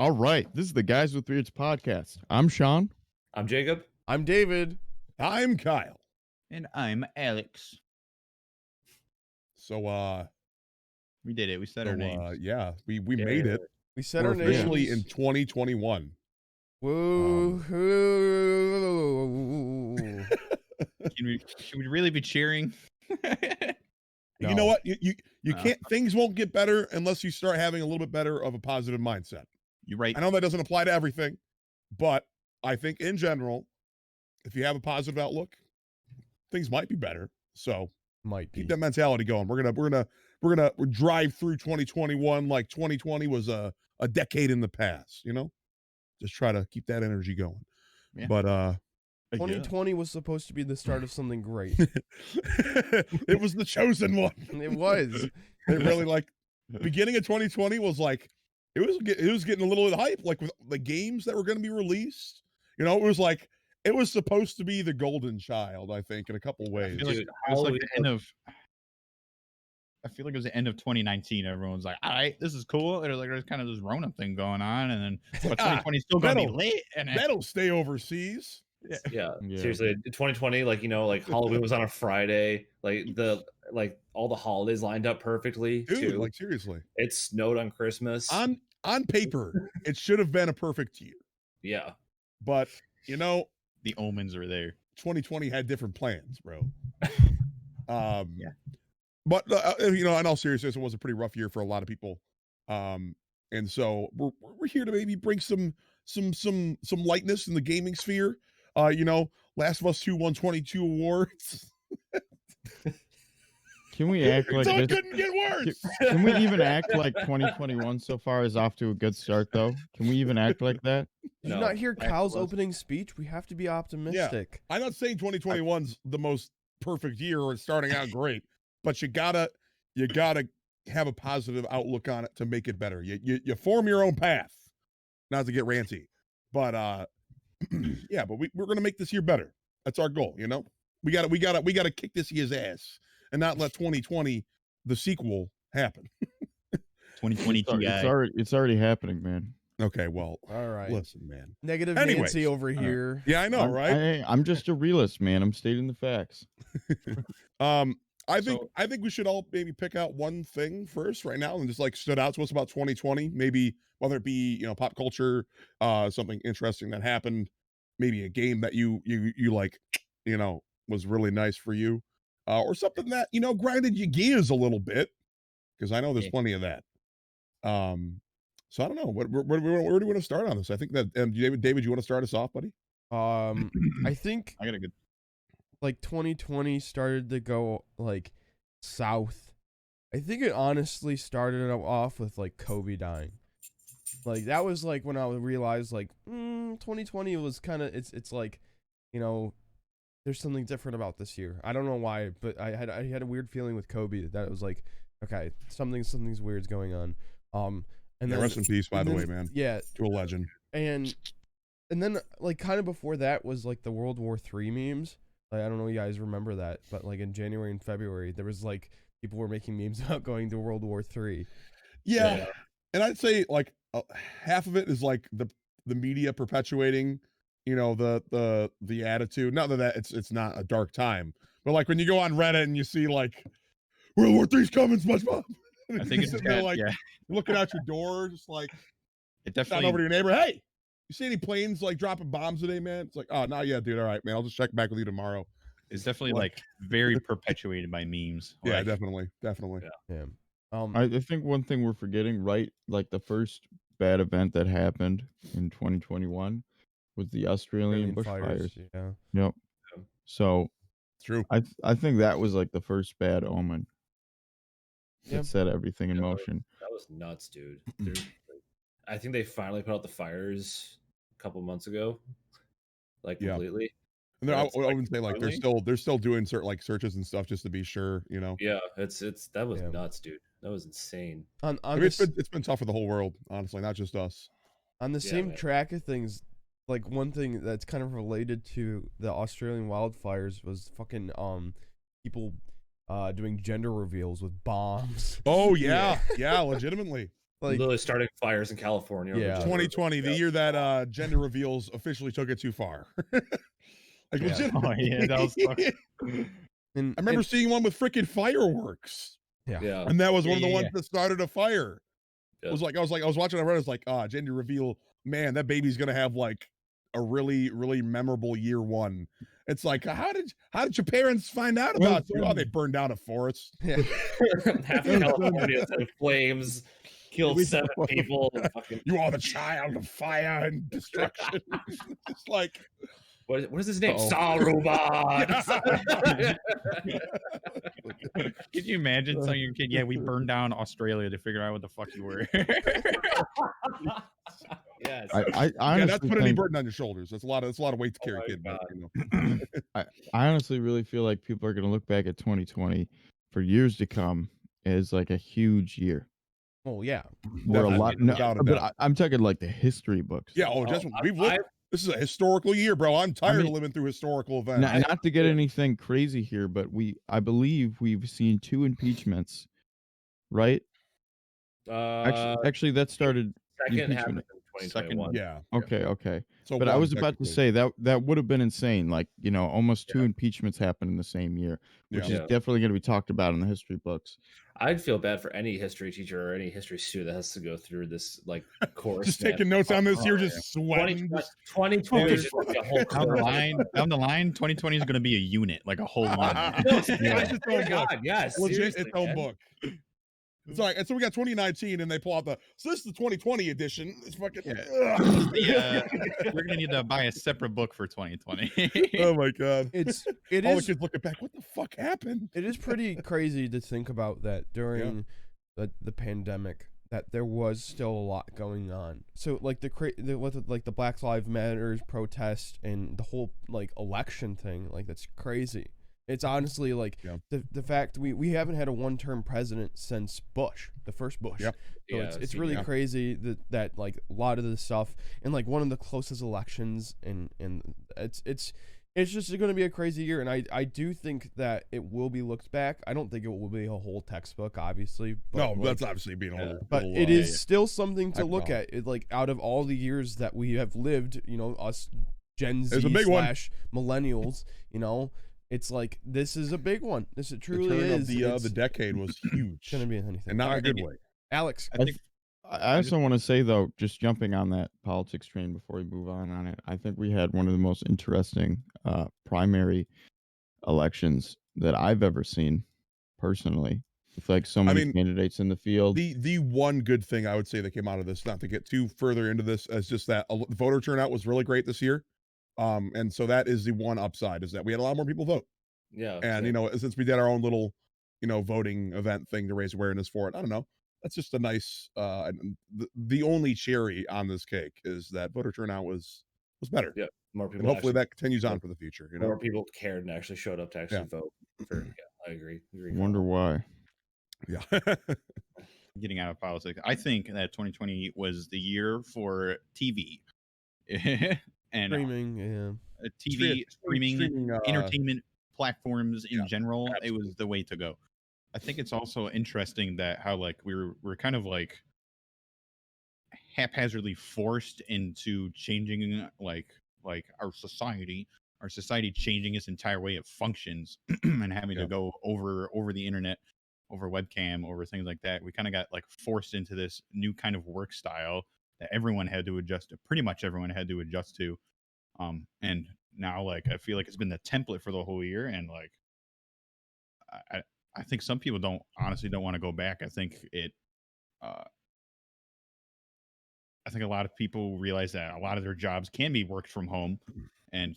All right, this is the Guys with Beards podcast. I'm Sean. I'm Jacob. I'm David. I'm Kyle. And I'm Alex. So we did it. We said our names. Yeah, we made it. We said We're our names officially in 2021. Woo-hoo. Should we really be cheering? You know what? You can't. Things won't get better unless you start having a little bit better of a positive mindset. You're right. I know that doesn't apply to everything, but I think in general, if you have a positive outlook, things might be better. So keep that mentality going. We're gonna drive through 2021 like 2020 was a decade in the past. You know, just try to keep that energy going. Yeah. But 2020 was supposed to be the start of something great. It was the chosen one. It was. It really beginning of 2020 was like it was getting a little bit hype, like with the games that were going to be released. You know, it was supposed to be the golden child, I think, in a couple ways. I feel like it was the end of 2019. Everyone's like, all right, this is cool. There's kind of this Rona thing going on, and then but 2020 is still going to be late. And that'll stay overseas. Yeah. Seriously, 2020, Halloween was on a Friday, all the holidays lined up perfectly. Dude, like seriously, it snowed on Christmas. On paper, it should have been a perfect year. Yeah, but you know, the omens are there. 2020 had different plans, bro. Yeah. But you know, in all seriousness, it was a pretty rough year for a lot of people. And so we're here to maybe bring some lightness in the gaming sphere. You know, Last of Us 2 won 22 awards. Can we act like it couldn't get worse? Can we even act like 2021 so far is off to a good start, though? Can we even act like that? Did you not hear Kyle's opening speech? We have to be optimistic. Yeah. I'm not saying 2021's the most perfect year or it's starting out great, but you gotta have a positive outlook on it to make it better. You form your own path. Not to get ranty, but yeah, but we're gonna make this year better. That's our goal. You know, we gotta kick this year's ass and not let 2020, the sequel, happen. 2022. It's already happening, man. Okay, well, all right. Listen, man. Negative Nancy over here. Yeah, I know, right? I'm just a realist, man. I'm stating the facts. I think we should all maybe pick out one thing first right now and just stood out to us about 2020. Maybe whether it be, you know, pop culture, something interesting that happened, maybe a game that you like, you know, was really nice for you, or something that, you know, grinded your gears a little bit, because I know there's plenty of that. So I don't know. Where do we want to start on this? I think that David, you want to start us off, buddy? I think I got a good. 2020 started to go south. I think it honestly started off with Kobe dying. That was when I realized 2020 was kind of it's you know, there's something different about this year. I don't know why, but I had a weird feeling with Kobe that it was okay, something's weird's going on. And then rest in peace, by the way, man. Yeah, to a legend. And then kind of before that was the World War III memes. I don't know if you guys remember that, but in January and February there was people were making memes about going to World War III. Yeah. And I'd say half of it is the media perpetuating, you know, the attitude. Not that it's not a dark time, but when you go on Reddit and you see World War III's coming, SpongeBob. I think it's looking out your door, just it definitely over to your neighbor. Hey, you see any planes dropping bombs today, man? It's oh, not yet, dude. All right, man. I'll just check back with you tomorrow. It's definitely very perpetuated by memes. Yeah, definitely. Yeah. I think one thing we're forgetting, right? The first bad event that happened in 2021 was the Australian bushfires. Yeah. Yep. So true. I think that was the first bad omen. Yep. It set everything in motion. That was nuts, dude. I think they finally put out the fires a couple months ago, completely. And I wouldn't say they're still doing certain searches and stuff just to be sure, you know. Yeah, that was nuts, dude. That was insane. It's been tough for the whole world, honestly, not just us. On the same track of things, one thing that's kind of related to the Australian wildfires was fucking people doing gender reveals with bombs. Oh yeah, yeah, legitimately. Like literally starting fires in California. Yeah. 2020, the year that gender reveals officially took it too far. Like legitimately. Oh yeah, that was and, I remember seeing one with freaking fireworks. Yeah. And that was one of the Yeah, ones yeah. that started a fire. Yep. I was watching it, I was like, gender reveal, man, that baby's gonna have like a really, really memorable year one. It's like, how did your parents find out about you? Oh, they burned down a forest. yeah. Half of California is in flames, killed 7 people. And fucking, You are the child of fire and destruction. It's like, what is his name? Uh-oh. Saruman. Could you imagine telling your kid, "Yeah, we burned down Australia to figure out what the fuck you were"? Yes. I yeah, honestly that's putting any think, burden on your shoulders. That's a lot of weight to carry, my kid. But, God. you know. I honestly really feel like people are going to look back at 2020 for years to come as like a huge year. Oh yeah. Where a Definitely, lot, no, without a but doubt. I'm talking like the history books. Yeah, just we've lived. This is a historical year, bro. I'm tired of living through historical events. Not to get anything crazy here, but I believe we've seen 2 impeachments, right? Actually, that started second half of impeachment. 2021. Yeah. Okay. So But I one, was about to technically. say that would have been insane. Like, almost 2 impeachments happened in the same year, which is Yeah. definitely going to be talked about in the history books. I'd feel bad for any history teacher or any history student that has to go through this like course. Just taking notes on this here, just sweating. 2020 is just like a whole Down the line, 2020 is going to be a unit, like a whole unit. No, It's its own book. God, yes, Legit, seriously, its own man. book. It's like, and so we got 2019, and they pull out so this is the 2020 edition. It's fucking. Yeah, we're gonna need to buy a separate book for 2020. Oh my god! It All is the kids looking back. What the fuck happened? it is pretty crazy to think about that during the pandemic, that there was still a lot going on. So like the Black Lives Matters protest and the whole like election thing, like that's crazy. It's honestly like the fact we haven't had a one-term president since Bush, the first Bush. Yep. So it's really crazy that like a lot of this stuff, and like one of the closest elections, and it's just going to be a crazy year. And I do think that it will be looked back. I don't think it will be a whole textbook, obviously. But No, like, that's obviously being a whole. but whole, it is still something to look acknowledge. at. It, like out of all the years that we have lived, us Gen Z It's a big one. / millennials, it's like this is a big one. This it truly the turn is. of the decade was huge. Shouldn't be anything. And not in a good way. Alex, I also want to say though, just jumping on that politics train before we move on it, I think we had one of the most interesting primary elections that I've ever seen personally. With like so many candidates in the field. The one good thing I would say that came out of this, not to get too further into this, is just that voter turnout was really great this year. And so that is the one upside, is that we had a lot more people vote. Yeah. And since we did our own little, voting event thing to raise awareness for it, I don't know. That's just a nice the only cherry on this cake is that voter turnout was better. Yeah. More people. And hopefully that continues on for the future. More people cared and actually showed up to actually vote. I agree. Wonder why. Yeah. Getting out of politics, I think that 2020 was the year for TV. And streaming, TV, streaming, entertainment platforms in general. Absolutely. It was the way to go. I think it's also interesting that how like we're kind of like haphazardly forced into changing like our society changing its entire way of functions and having to go over the internet, over webcam, over things like that. We kind of got like forced into this new kind of work style that everyone had to adjust to. Pretty much everyone had to adjust to. And now like I feel like it's been the template for the whole year, and like I think some people honestly don't want to go back. I think I think a lot of people realize that a lot of their jobs can be worked from home, and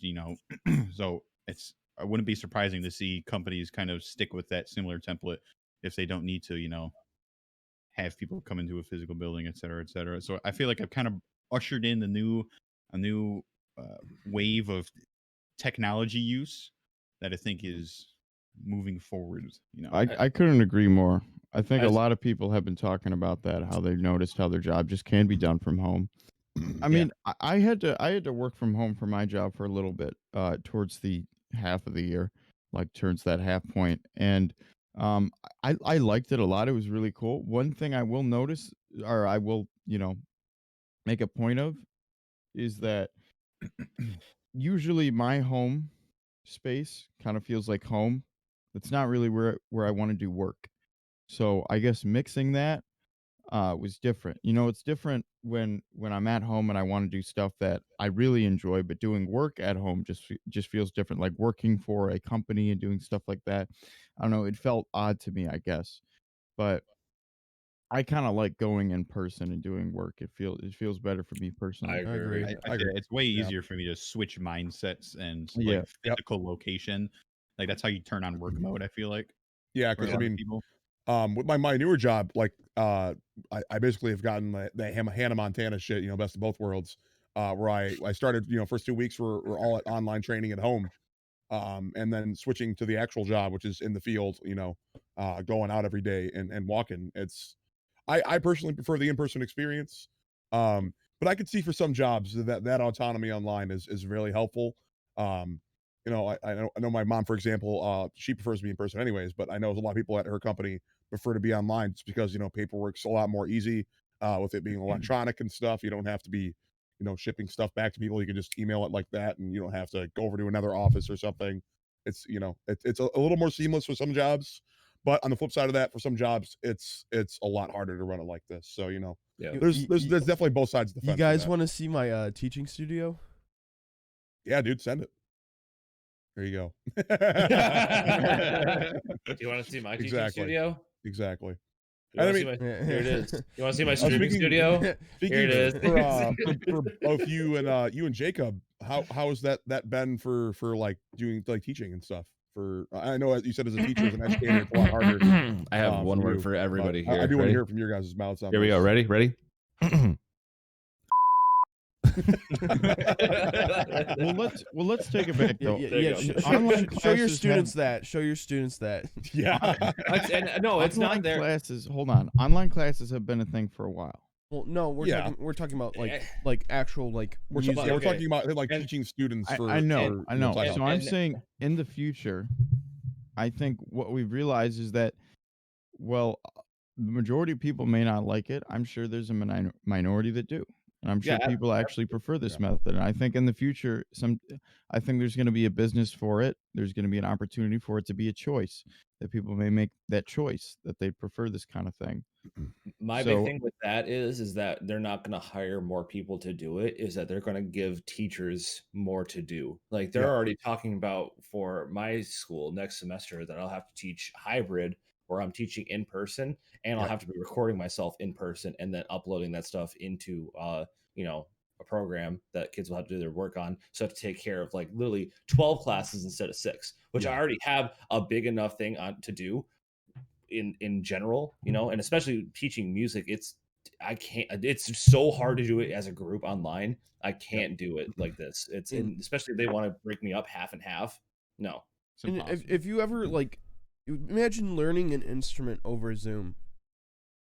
so I wouldn't be surprising to see companies kind of stick with that similar template if they don't need to, have people come into a physical building, et cetera, et cetera. So I feel like I've kind of ushered in a new wave of technology use that I think is moving forward. I couldn't agree more. I think a lot of people have been talking about that, how they've noticed how their job just can be done from home. I mean, I had to work from home for my job for a little bit towards the half of the year, like towards that half point, and I liked it a lot. It was really cool. One thing I will notice or I will, make a point of is that usually my home space kind of feels like home. It's not really where I want to do work. So I guess mixing that was different. It's different when I'm at home and I want to do stuff that I really enjoy, but doing work at home just feels different. Like working for a company and doing stuff like that. I don't know. It felt odd to me, I guess, but I kind of like going in person and doing work. It feels better for me I personally. I agree. agree. I say it's way Yeah. easier for me to switch mindsets and Yeah. like physical location. Like that's how you turn on work mode. I feel like Yeah, for a because I lot of mean, people. with my newer job, like I basically have gotten the Hannah Montana shit, best of both worlds. Where I started, first 2 weeks were all at online training at home. And then switching to the actual job, which is in the field, going out every day and walking. I personally prefer the in-person experience. But I could see for some jobs that autonomy online is really helpful. Um, I know my mom, for example, she prefers to be in person anyways, but I know a lot of people at her company prefer to be online just because, paperwork's a lot more easy, with it being electronic and stuff. You don't have to be, shipping stuff back to people. You can just email it like that and you don't have to go over to another office or something. It's a little more seamless for some jobs, but on the flip side of that, for some jobs, it's a lot harder to run it like this. So, Yeah. there's definitely both sides of the You fence. guys want to see my teaching studio? Yeah, dude, send it. There you go. Do you want to see my teaching Exactly. studio? Exactly. You And I want to see mean, my? Here it is. You want to see my speaking- streaming studio? Here speaking it is. for both you and Jacob, how has that been for like doing like teaching and stuff? For I know as you said as a teacher, as an educator, it's a lot harder. I have one for word you, for everybody but here. I do want to Ready? hear it from your guys' mouths on Here we go. this. Ready? Well, let's take it back though. There you go. Online Show your classes students that. Show your students that. Yeah. No, it's Online not there. classes. Hold on. Online classes have been a thing for a while. Well, no, we're talking about like actual like We're music. Okay. talking about like And- teaching students for I know. for, I know. psych So help. I'm saying in the future, I think what we've realized is that, well, the majority of people may not like it. I'm sure there's a minority that do. And I'm sure Yeah, people actually prefer this Yeah. method. And I think in the future, I think there's going to be a business for it. There's going to be an opportunity for it to be a choice that people may make that choice that they prefer this kind of thing. My So- big thing with that is that they're not going to hire more people to do it. Is that they're going to give teachers more to do. Like they're Yeah. already talking about for my school next semester that I'll have to teach hybrid, where I'm teaching in person, and I'll Yeah. have to be recording myself in person and then uploading that stuff into a program that kids will have to do their work on. So I have to take care of like literally 12 classes instead of 6, which I Yeah. already have a big enough thing on to do in general, and especially teaching music. It's so hard to do it as a group online. I can't do it like this. Especially if they want to break me up half and half. No. It's And impossible. if you ever like, imagine learning an instrument over Zoom.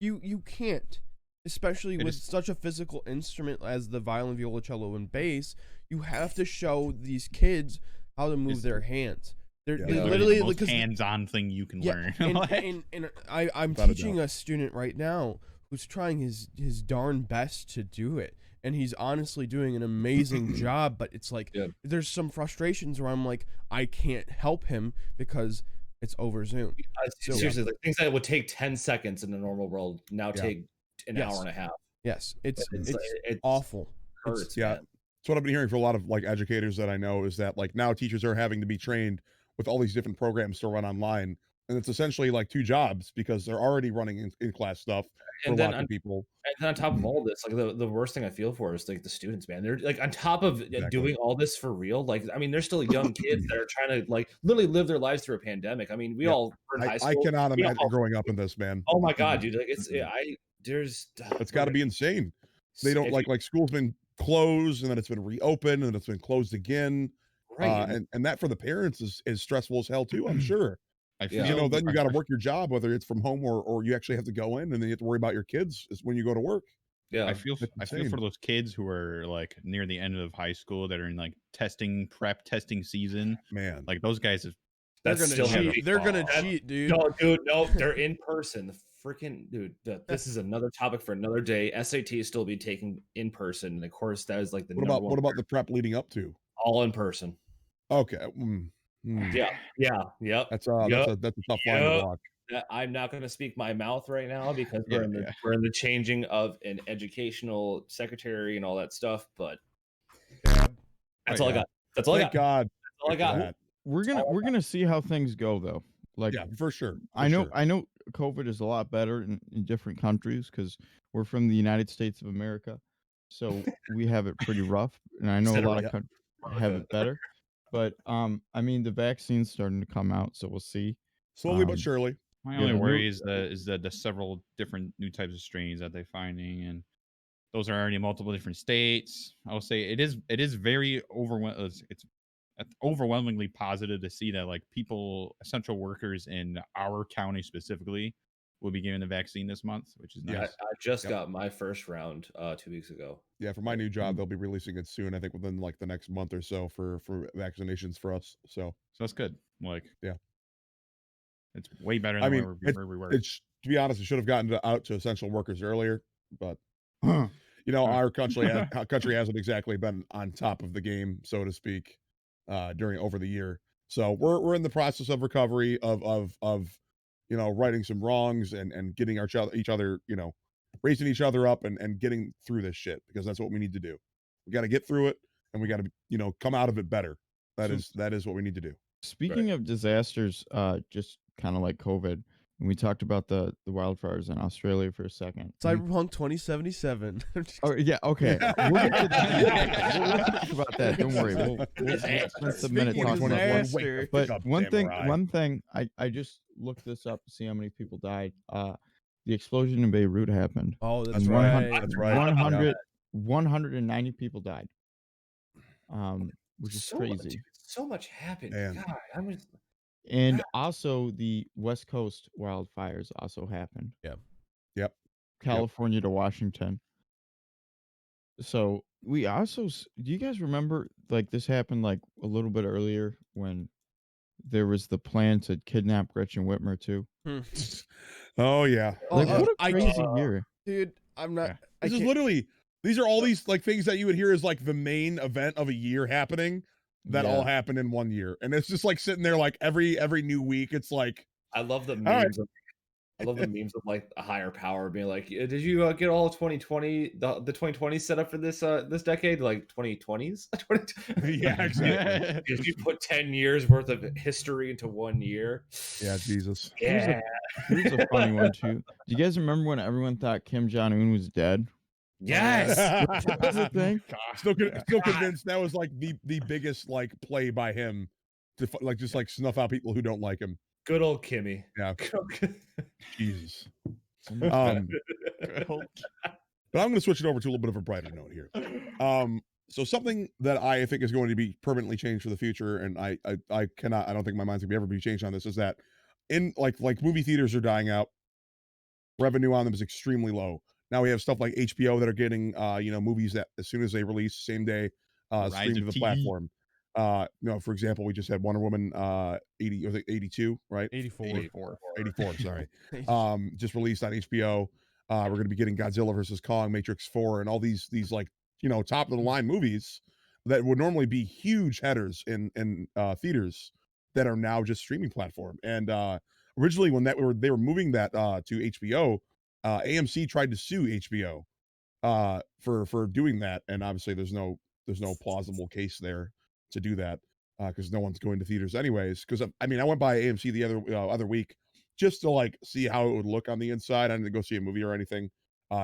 You can't, especially It with is- such a physical instrument as the violin, violoncello, and bass. You have to show these kids how to move It's- their hands. They're Yeah. they Literally literally the most because hands-on thing you can yeah, learn. and, Like, and I'm Without a teaching a student right now who's trying his darn best to do it, and he's honestly doing an amazing job. But it's like Yeah. there's some frustrations where I'm like, I can't help him because it's over Zoom. So- Seriously, like things that would take 10 seconds in the normal world now Yeah. take an Yes. hour and a half. Yes, it's It's awful. hurts, Yeah. man. It's what I've been hearing for a lot of like educators that I know is that like now teachers are having to be trained with all these different programs to run online. And it's essentially like 2 jobs because they're already running in class stuff for And a then lot of people. And then on top of all this, like the worst thing I feel for is like the students, man. They're like on top of Exactly. doing all this for real. Like, I mean, they're still young kids that are trying to like literally live their lives through a pandemic. I mean, we Yeah. all were in high I school. cannot We all- imagine growing up in this, man. Oh my god, dude! Like it's Mhm. it's It's got to be insane. They don't like school's been closed and then it's been reopened and it's been closed again. right. And that for the parents is stressful as hell too, I'm sure. I Yeah. feel Then you I- got to work your job, whether it's from home or you actually have to go in and then you have to worry about your kids is when you go to work. yeah, I feel That's I feel insane. for those kids who are like near the end of high school that are in like testing season. Man. Like those guys have They're That's gonna still cheat. They're gonna That- cheat, dude. no, dude, no, they're in person. freaking dude, this is another topic for another day. SAT is still be taken in person, and of course that is like the number one. What about the prep leading up to? All in person. Okay. Yeah. Yep. That's a tough line to walk. I'm not going to speak my mouth right now because Yeah, we're in the changing of an educational secretary and all that stuff. But that's all I got. That's all I got. Thank God. That's all I got. We're gonna see how things go though. Like, yeah, for sure. I know COVID is a lot better in different countries because we're from the United States of America, so we have it pretty rough, and I know a lot of countries have it better. But I mean, the vaccine's starting to come out, so we'll see. Slowly but surely. My only worry is the several different new types of strains that they're finding, and those are already in multiple different states. I will say it is very it's overwhelmingly positive to see that like people, essential workers in our county specifically, will be given the vaccine this month, which is nice. Yeah, I just got my first round 2 weeks ago. Yeah, for my new job, they'll be releasing it soon. I think within like the next month or so for vaccinations for us. So that's good. Like, yeah, it's way better than where we were. It's, to be honest, it should have gotten out to essential workers earlier, but our country hasn't exactly been on top of the game, so to speak, over the year. So we're in the process of recovery of righting some wrongs and getting each other, raising each other up and getting through this shit, because that's what we need to do. We got to get through it, and we got to come out of it better. That is what we need to do. Speaking of disasters, just kind of like COVID, and we talked about the wildfires in Australia for a second. Cyberpunk 2077. Oh yeah, okay. We'll get to that. We'll talk about that. Don't worry. We'll spend some minutes talking about that. But one thing, I just looked this up to see how many people died. The explosion in Beirut happened. Oh, that's right. That's right. 190 people died. Which is crazy. So much happened. Man. God, and also the West Coast wildfires also happened. Yep. California to Washington. So we also, do you guys remember like this happened like a little bit earlier when there was the plan to kidnap Gretchen Whitmer too? Oh yeah. Like what a crazy year. Dude, I'm not. This is literally, these are all these like things that you would hear as like the main event of a year happening that all happened in 1 year. And it's just like sitting there like every new week. It's like, I love the memes. I love the memes of like a higher power being like, did you get all 2020, the 2020 set up for this decade? Like 2020s? Yeah, exactly. Did you put 10 years worth of history into 1 year? Yeah, Jesus. Yeah. Here's a funny one too. Do you guys remember when everyone thought Kim Jong-un was dead? Yes. That was a thing. Still convinced that was like the biggest like play by him to like just like snuff out people who don't like him. Good old Kimmy. Yeah. Jesus. Good old But I'm going to switch it over to a little bit of a brighter note here. So something that I think is going to be permanently changed for the future, and I don't think my mind's gonna ever be changed on this, is that in like movie theaters are dying out. Revenue on them is extremely low. Now we have stuff like HBO that are getting movies that as soon as they release, same day, stream to the platform. For example, we just had Wonder Woman 82, right? 84. 84, sorry. Just released on HBO. We're going to be getting Godzilla versus Kong, Matrix 4, and all these like top of the line movies that would normally be huge headers in theaters that are now just streaming platform. And originally when they were moving that to HBO, AMC tried to sue HBO for doing that, and obviously there's no plausible case there to do that because no one's going to theaters anyways. Because I went by AMC the other week just to like see how it would look on the inside. I didn't go see a movie or anything.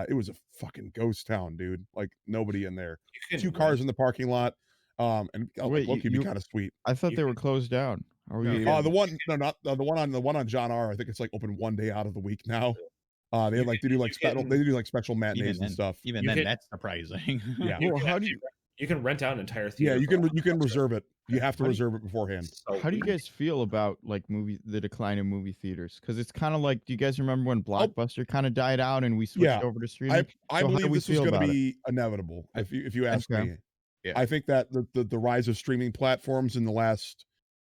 It was a fucking ghost town, dude. Like nobody in there. 2 cars in the parking lot. And Wait, look-y be kind of sweet. I thought they were closed down. Are we? The one on John R. I think it's like open 1 day out of the week now. They do like special matinees and stuff. Even then, that's surprising. Yeah. Well, how do you can rent out an entire theater? Yeah, you can reserve it. You have to reserve it beforehand. How do you guys feel about like the decline of movie theaters? Because it's kind of like, do you guys remember when Blockbuster kind of died out and we switched over to streaming? I believe this is going to be inevitable. If you ask me, I think that the rise of streaming platforms in the last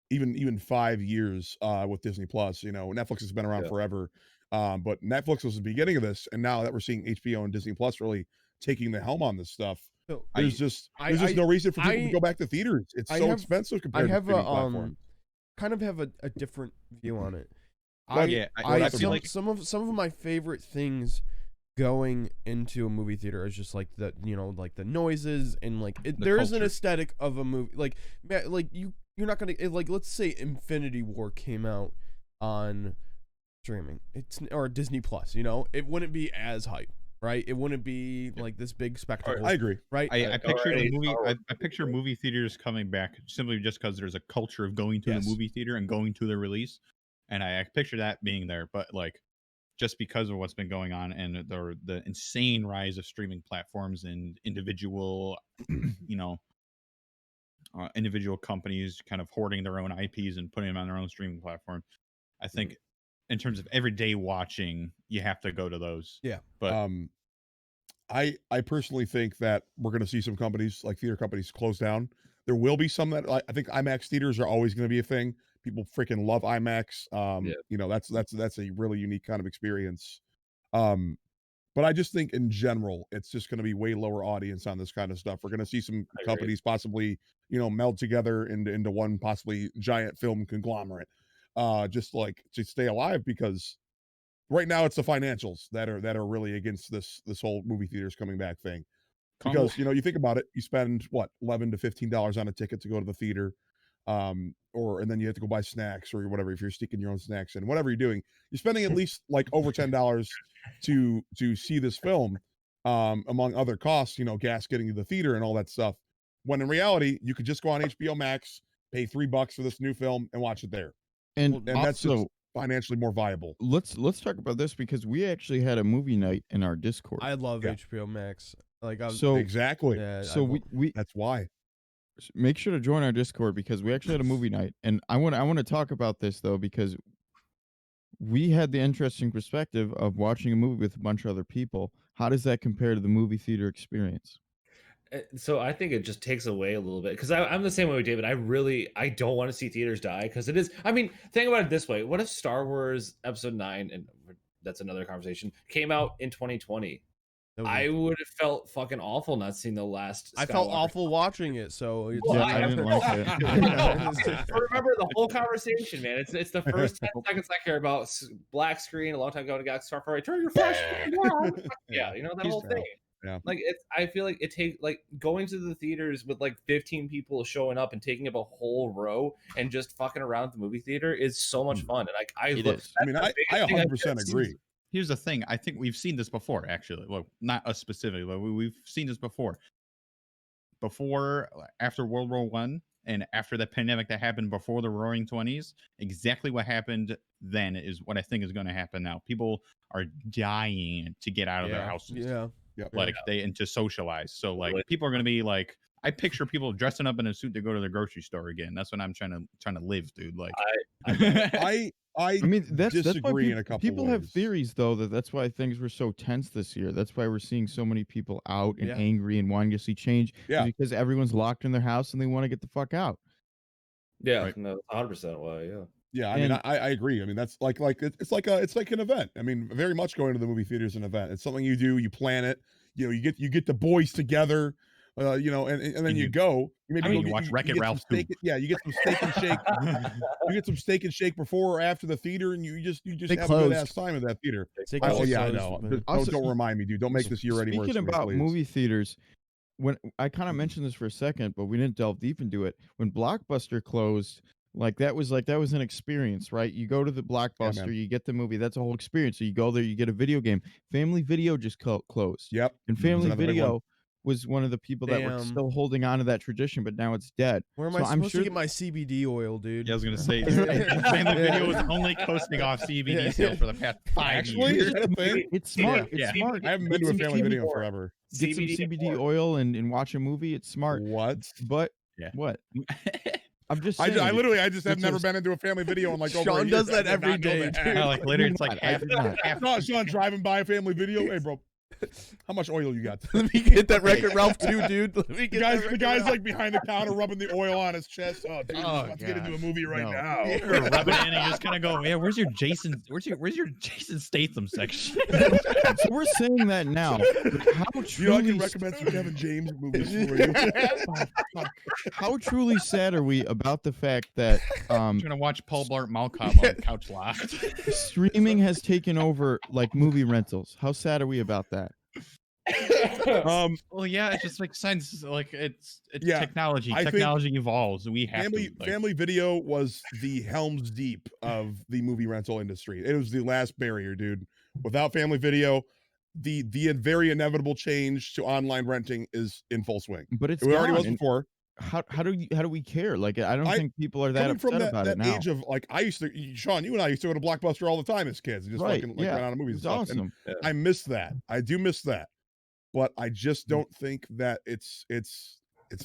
even 5 years with Disney Plus, Netflix has been around forever. But Netflix was the beginning of this, and now that we're seeing HBO and Disney Plus really taking the helm on this stuff, So, there's just no reason for people to go back to theaters. It's so expensive compared to streaming platforms. Kind of have a different view on it. I feel like some of my favorite things going into a movie theater is just like the like the noises and like there is an aesthetic of a movie like you're not gonna like let's say Infinity War came out on streaming or Disney Plus, it wouldn't be as hype, right? It wouldn't be like this big spectacle. I agree, right? I picture the movie. I picture movie theaters coming back simply just because there's a culture of going to the movie theater and going to the release, and I picture that being there. But like, just because of what's been going on and the insane rise of streaming platforms and individual, individual companies kind of hoarding their own IPs and putting them on their own streaming platform, I think in terms of everyday watching, you have to go to those. Yeah. But I personally think that we're going to see some companies like theater companies close down. There will be some that I think IMAX theaters are always going to be a thing. People freaking love IMAX. That's a really unique kind of experience. But I just think in general, it's just going to be way lower audience on this kind of stuff. We're going to see some companies possibly, meld together into one possibly giant film conglomerate, just like to stay alive, because right now it's the financials that are really against this whole movie theaters coming back thing. Because you think about it, you spend what $11 to $15 on a ticket to go to the theater, and then you have to go buy snacks or whatever if you're sneaking your own snacks in. Whatever you're doing, you're spending at least like over $10 to see this film, among other costs, gas getting to the theater and all that stuff. When in reality, you could just go on HBO Max, pay $3 for this new film, and watch it there. And that's just financially more viable. Let's talk about this because we actually had a movie night in our Discord. I love HBO Max. Exactly. Yeah, we that's why. Make sure to join our Discord because we actually had a movie night, and I want to talk about this though because we had the interesting perspective of watching a movie with a bunch of other people. How does that compare to the movie theater experience? So I think it just takes away a little bit because I'm the same way with David. I don't want to see theaters die because it is. I mean, think about it this way: what if Star Wars Episode 9, and that's another conversation, came out in 2020? I would have felt fucking awful not seeing the last. I felt awful watching it, so I didn't like it. Remember the whole conversation, man. It's the first 10 seconds I care about. Black screen, a long time ago, and got Starfire. Turn your flash. Yeah, that whole thing. Yeah. Like I feel like it takes like going to the theaters with like 15 people showing up and taking up a whole row and just fucking around the movie theater is so much fun. And like I 100% agree. Here's the thing. I think we've seen this before, actually. Well, not us specifically, but we've seen this before. After World War I and after the pandemic that happened before the Roaring 20s, exactly what happened then is what I think is going to happen now. People are dying to get out of their houses. Yeah. And to socialize. So like people are going to be like, I picture people dressing up in a suit to go to the grocery store again. That's what I'm trying to live, dude. Like I mean, that's disagree why in a couple people ways. have theories though that's why things were so tense this year. That's why we're seeing so many people out and angry and wanting to see change. Yeah, because everyone's locked in their house and they want to get the fuck out. Yeah, right. No, 100% why. Yeah. Yeah, I mean, I agree. I mean, that's like it's like an event. I mean, very much going to the movie theater is an event. It's something you do. You plan it. You get the boys together. And then you go. You watch Wreck-It Ralph too. Yeah, you get some steak and shake. You get some steak and shake before or after the theater, and you just have a good ass time at that theater. I know. Don't remind me, dude. Don't make this year any worse. Speaking about movie theaters, when I kind of mentioned this for a second, but we didn't delve deep into it. When Blockbuster closed, that was an experience, right? You go to the Blockbuster, you get the movie. That's a whole experience. So you go there, you get a video game. Family Video just closed. Yep. And Family Video was one of the people that were still holding on to that tradition, but now it's dead. Where am I supposed to get my CBD oil, dude? Yeah, I was gonna say Family Video was only coasting off CBD sales for the past 5 years. It's smart. It's smart. I haven't been to a Family Video in forever. Get some CBD oil and watch a movie. It's smart. What? But what? I'm just saying. I just have never been into a Family Video in like over a year. Sean does that every day. Like later, it's like Sean driving by a Family Video. Hey, bro. How much oil you got? Let me get that Wreck-It Ralph too, dude. Let me get The guy's like behind the counter rubbing the oil on his chest. Oh, dude, Oh, I'm about to get into a gosh. movie right No. now. You're rubbing it in and just kind of go, yeah, where's your Jason Statham section? So we're saying that now. But how You know, I truly, can recommend some Kevin James movies for you. how truly sad are we about the fact that I'm trying to watch Paul Blart Mall Cop on Couch Locked. streaming has taken over like movie rentals? How sad are we about that? Well, yeah, it just makes sense. Like it's Yeah, technology. I think Technology evolves. We have to. Like, family video was the Helm's Deep of the movie rental industry. It was the last barrier, dude. Without family video, the very inevitable change to online renting is in full swing. But it's It already gone, was and before. how do we care? Like I don't I- think people are that Coming from upset about that it now. age of like, I used to, Sean, you and I used to go to Blockbuster all the time as kids and just Right? fucking like Yeah, rent out of movies it's and stuff. And awesome. I miss that. I do miss that, but I just don't think that it's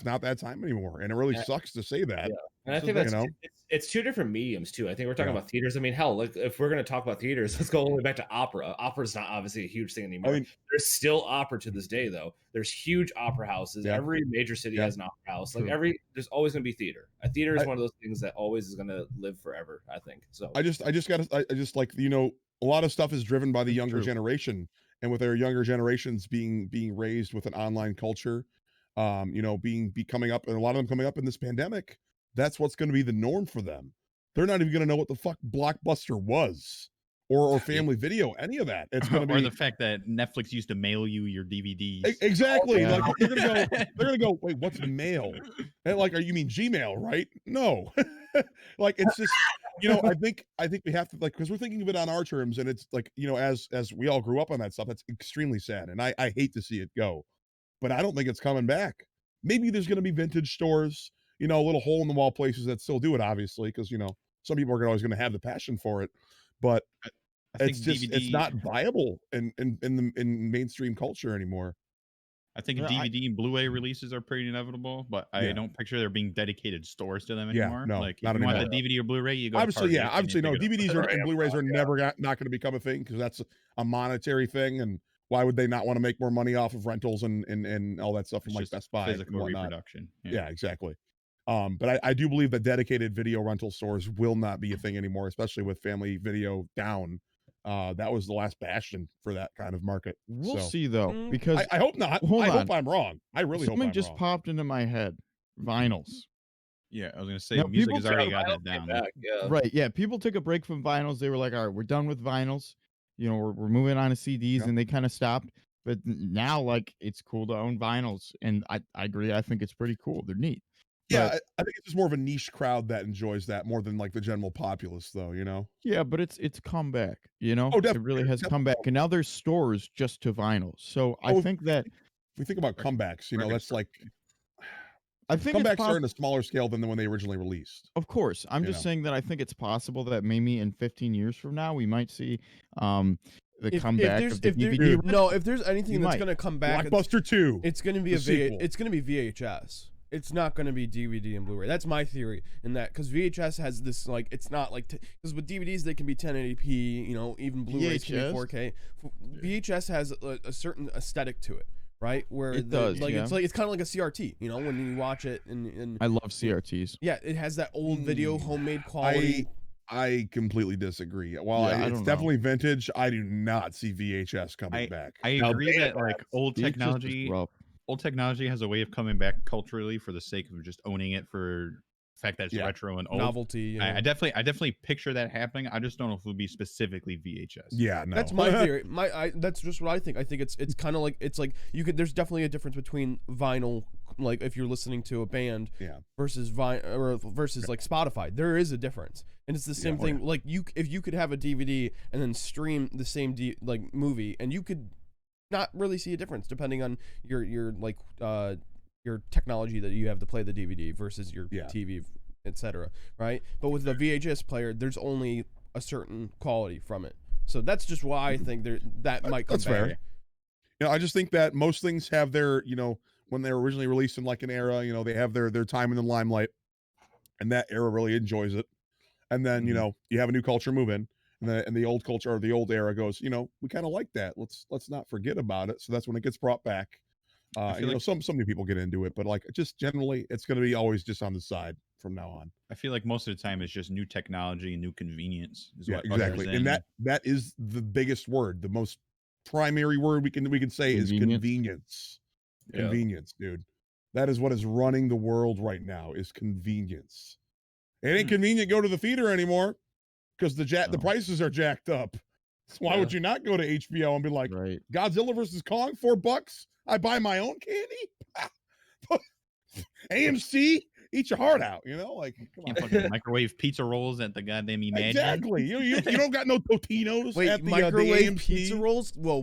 not that time anymore, and it really sucks to say that. Yeah. And I So think that's- that's it's two different mediums too. I think we're talking Yeah. about theaters. I mean, hell, like if we're gonna talk about theaters, let's go all the way back to opera. Opera's not obviously a huge thing anymore. I mean, There's still opera to this day, though. There's huge opera houses. Yeah. Every major city Yeah. has an opera house. Like True. there's always gonna be theater. A theater is I- one of those things that always is gonna live forever. I think so. I just like, you know, a lot of stuff is driven by the That's younger true. generation, and with their younger generations being raised with an online culture, you know, be coming up, and a lot of them coming up in this pandemic, that's what's going to be the norm for them. They're not even going to know what the fuck Blockbuster was or family video, any of that. It's going to or be the fact that Netflix used to mail you your DVDs. exactly Yeah. like they're gonna go, wait, what's mail? And like, you mean Gmail, right? No. Like, it's just, you know, I think we have to, like, because we're thinking of it on our terms, and it's like, you know, as we all grew up on that stuff, that's extremely sad, and I hate to see it go, but I don't think it's coming back. Maybe there's going to be vintage stores, you know, little hole in the wall places that still do it, obviously, because, you know, some people are always going to have the passion for it, but I think it's just DVD. it's not viable in mainstream culture anymore. I think Yeah, DVD and Blu-ray releases are pretty inevitable, but I Yeah. don't picture there being dedicated stores to them Yeah, anymore. no, Like, not if you want anymore. the DVD or Blu-ray, you go. Obviously, to yeah, Target and you obviously, no. pick it up. DVDs and Blu-rays are never not going to become a thing, because that's a monetary thing, and why would they not want to make more money off of rentals and all that stuff from It's like just Best Buy and physical whatnot? reproduction. Yeah, exactly. But I do believe that dedicated video rental stores will not be a thing anymore, especially with family video down. That was the last bastion for that kind of market. We'll So, see though, because I hope not. Hold I on. hope I'm wrong. I really hope something I'm just wrong. popped into my head. Vinyls. Yeah, I was gonna say Now, music people has already Vinyl got that came down. back, yeah. Right. Yeah. People took a break from vinyls. They were like, all right, we're done with vinyls. You know, we're moving on to CDs, Yeah. and they kind of stopped. But now, like, it's cool to own vinyls. And I agree. I think it's pretty cool. They're neat. Yeah, But, I think it's just more of a niche crowd that enjoys that more than like the general populace, though. You know. yeah, but it's come back, you know? Oh, It definitely, really has come back. And now there's stores just to vinyls. So I Oh, think that If we think about comebacks, you know, Record that's like I think it's comebacks are possible. in a smaller scale than when they originally released. Of course. I'm You just know. saying that I think it's possible that maybe in 15 years from now we might see the If comeback there's of the if there, DVD. no, if there's anything You that's might. gonna come back, Blockbuster 2. it's gonna be the a sequel. it's gonna be VHS. It's not gonna be DVD and Blu-ray. That's my theory in that, because VHS has this, like, it's not like, because with DVDs they can be 1080p, you know, even Blu-rays can be VHS? 4K. VHS has a certain aesthetic to it, right? Where It does, like yeah. it's kind of like a CRT, you know, when you watch it and I love CRTs. yeah, it has that old video homemade quality. I completely disagree. While Yeah, I it's don't know. definitely vintage, I do not see VHS coming back. I Now, agree that like VHS is rough. old technology has a way of coming back culturally for the sake of just owning it for the fact that it's Yeah. retro and old. Novelty, you know. I definitely picture that happening. I just don't know if it would be specifically VHS. Yeah, no. That's my theory. That's just what I think. I think it's kind of like, it's like you could. There's definitely a difference between vinyl, like if you're listening to a band, Yeah. versus versus like Spotify. There is a difference, and it's the same oh, thing. Like if you could have a DVD and then stream the same like movie, and you could not really see a difference depending on your like your technology that you have to play the DVD versus your Yeah. TV, etc. Right? But with the VHS player, there's only a certain quality from it. So that's just why I think that might come That's back. fair. You know, I just think that most things have their, you know, when they were originally released in like an era, you know, they have their time in the limelight, and that era really enjoys it. And then, you know, you have a new culture move in, and the old culture or the old era goes, we kind of like that. Let's not forget about it. So that's when it gets brought back. And, feel like- some new people get into it, but like just generally, it's going to be always just on the side from now on. I feel like most of the time it's just new technology and new convenience. Is Yeah, what exactly. ushers And in. that is the biggest word, the most primary word we can say is convenience. Yeah. Convenience, dude. That is what is running the world right now is convenience. It ain't convenient to go to the theater anymore because the prices are jacked up. So why would you not go to HBO and be like, Right. Godzilla versus Kong, $4? I buy my own candy? AMC, eat your heart out, like come Can't on. fucking microwave pizza rolls at the goddamn Imagine. Exactly. You don't got no Totinos Wait, at the microwave AMC? pizza rolls? Whoa,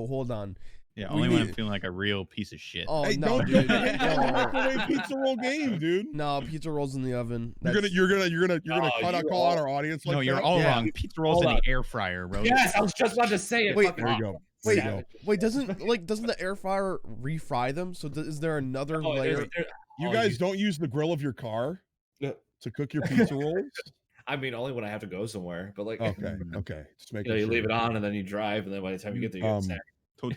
hold on. Yeah, We only when I'm need- feeling like a real piece of shit. Oh Hey, no, don't dude. get into the No. microwave pizza roll game, dude. No, pizza rolls in the oven. You're gonna call out our audience like No, you're that? all Yeah. wrong. Pizza rolls Hold in on. the air fryer, bro. Yes, I was just about to say it. Wait, fucking There you off. go. There you Savage. go. Wait, doesn't the air fryer refry them? So is there another Oh, layer? You Oh, guys don't use the grill of your car Yeah. to cook your pizza rolls? I mean, only when I have to go somewhere. But like, Okay. Just make you leave it on and then you drive, and then by the time you get there, you get snack.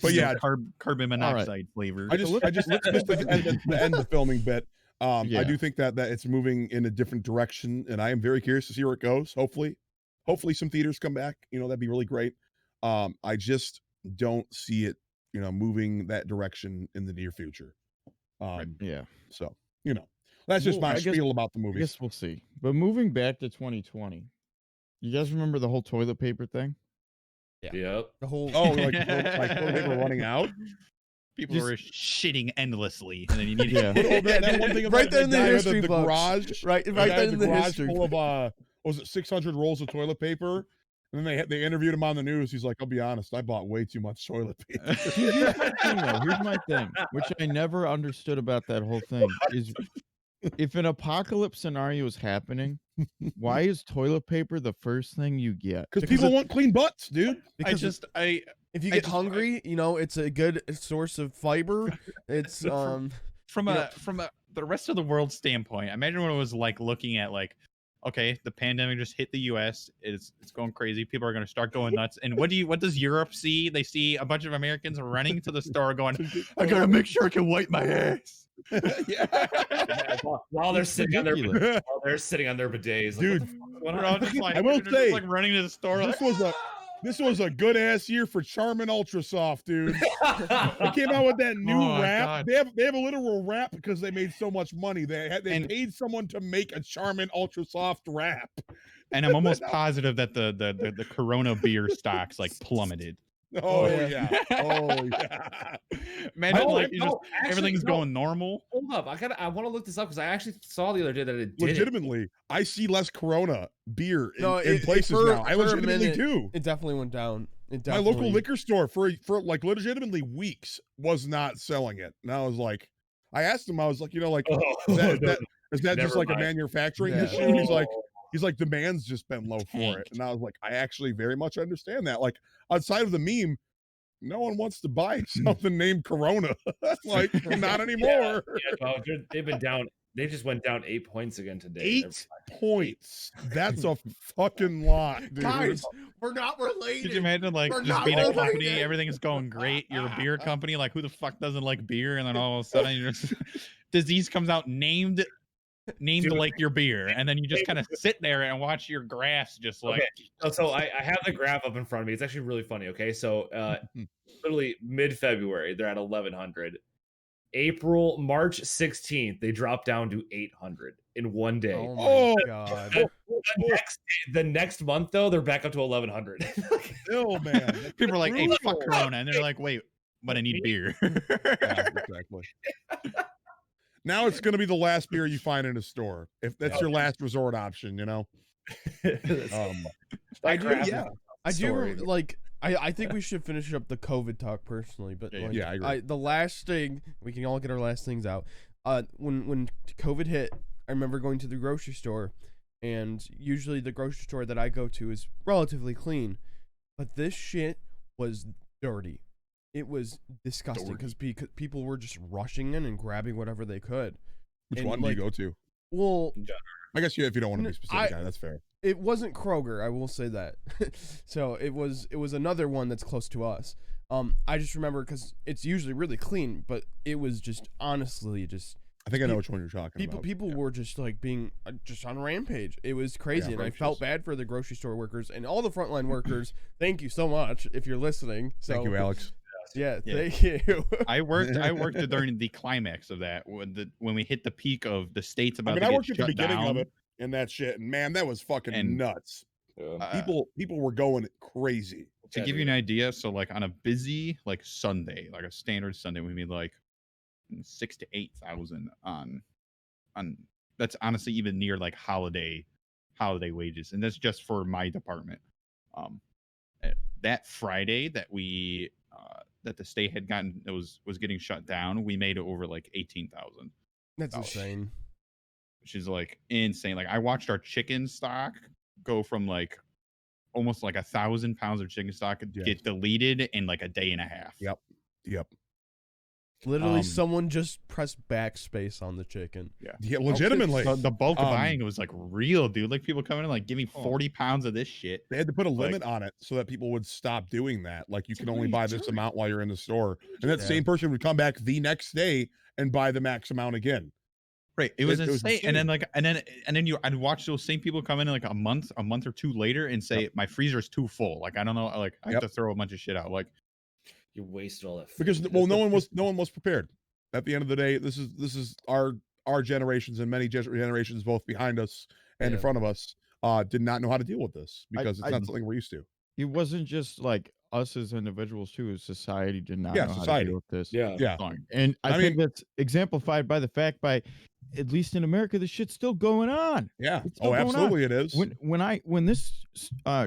But yeah. carbon monoxide flavor. let's just the end of the filming bit. I do think that it's moving in a different direction, and I am very curious to see where it goes. Hopefully some theaters come back. That'd be really great. I just don't see it, moving that direction in the near future. Yeah. So that's just Well, my I guess- spiel about the I movie. guess we'll see. But moving back to 2020, you guys remember the whole toilet paper thing? Yep. The whole Oh, like they were running out. People were shitting endlessly, and then you need Yeah. That one thing about Right there in the guy with history the books. garage, right the there guy in with the garage history. full of what was it 600 rolls of toilet paper, and then they interviewed him on the news. He's like, I'll be honest, I bought way too much toilet paper. Here's my thing, though. Here's my thing, which I never understood about that whole thing is if an apocalypse scenario is happening, why is toilet paper the first thing you get? Because people want clean butts, dude. Because if you get hungry, it's a good source of fiber. It's from the rest of the world standpoint, imagine what it was like looking at okay, the pandemic just hit the US, it's going crazy, people are going to start going nuts, and what does Europe see? They see a bunch of Americans running to the store going, I gotta make sure I can wipe my ass. While they're sitting on their ridiculous. bidets, Dude, like, what the fuck is going We're on? all just I will they're say, just, running to the store this was a good ass year for Charmin Ultra Soft, dude. They came out with that new Oh, wrap. God. They have a literal wrap because they made so much money. They paid someone to make a Charmin Ultra Soft wrap. and I'm almost positive that the Corona beer stocks plummeted. Oh yeah. yeah. Oh yeah. Imagine everything's going normal. Hold up, I want to look this up because I actually saw the other day that it did. Legitimately, I see less Corona beer in it- places for- now. I for a legitimately minute, do. It definitely went down. My local liquor store for legitimately weeks was not selling it, and I was like, I asked him, I was like, is that just Never like a mind. manufacturing Yeah. issue? He's like, demand's just been low for it, and I was like, I actually very much understand that. Like outside of the meme, no one wants to buy something named Corona. Like not anymore. They've been down. They just went down 8 points again today. 8 points. That's a fucking lot, dude. Guys, we're not related. Could you imagine We're just not being a related. company, everything's going great, you're a beer company, who the fuck doesn't like beer, and then all of a sudden disease comes out named Dude. your beer, and then you just kind of sit there and watch your grass just Okay. So I have the graph up in front of me. It's actually really funny. Okay, so literally mid-February they're at 1100. March 16th they dropped down to 800 in one day. Oh my god. The next month though they're back up to 1100. Still, man. people are like, hey, fuck brutal. Corona, and they're like, wait, but I need beer. Yeah, exactly. Now it's going to be the last beer you find in a store. If that's your last resort option, I do, graph- I do story. like. I think we should finish up the COVID talk personally, but Yeah, I agree. the last thing we can all get our last things out. When COVID hit, I remember going to the grocery store, and usually the grocery store that I go to is relatively clean, but this shit was dirty. It was disgusting because people were just rushing in and grabbing whatever they could. Which And, one do you go to? Well, I guess if you don't want to be specific, that's fair. It wasn't Kroger, I will say that. So it was another one that's close to us. I just remember because it's usually really clean, but it was just honestly just. I think I know which one you're talking People about. people were just like being just on a rampage. It was crazy, and I felt bad for the grocery store workers and all the frontline workers. Thank you so much if you're listening. So, Thank you, Alex. Yeah, thank you. I worked during the climax of that when we hit the peak of the states about I to worked get at the shut beginning down. of it and that shit, and man, that was fucking And, nuts. Yeah. People were going crazy. To give you an idea, so like on a busy like Sunday, like a standard Sunday, we made like 6,000 to 8,000 on that's honestly even near like holiday wages, and that's just for my department. That Friday that we that the state had gotten was getting shut down, we made it over like 18,000. That's insane. Which is like insane. Like I watched our chicken stock go from like almost like 1,000 pounds of chicken stock get deleted in like a day and a half. Yep. Literally, someone just pressed backspace on the chicken. Yeah, legitimately. The bulk of buying was like real, dude. Like people coming in like, give me 40 pounds of this shit. They had to put a limit on it so that people would stop doing that. Like you can only buy this amount while you're in the store, and that same person would come back the next day and buy the max amount again. Right. It was insane. And then I'd watch those same people come in like a month or two later and say my freezer's too full. Like I don't know. Like I have to throw a bunch of shit out. Like you wasted all that food. Because no one was prepared. At the end of the day, this is our generations and many generations both behind us and in front of us did not know how to deal with this because it's not something we're used to. It wasn't just like us as individuals too, as society did not know how to deal with this. Yeah. And I think that's exemplified by the fact at least in America, the shit's still going on. Yeah. It's still going absolutely on. it is. When this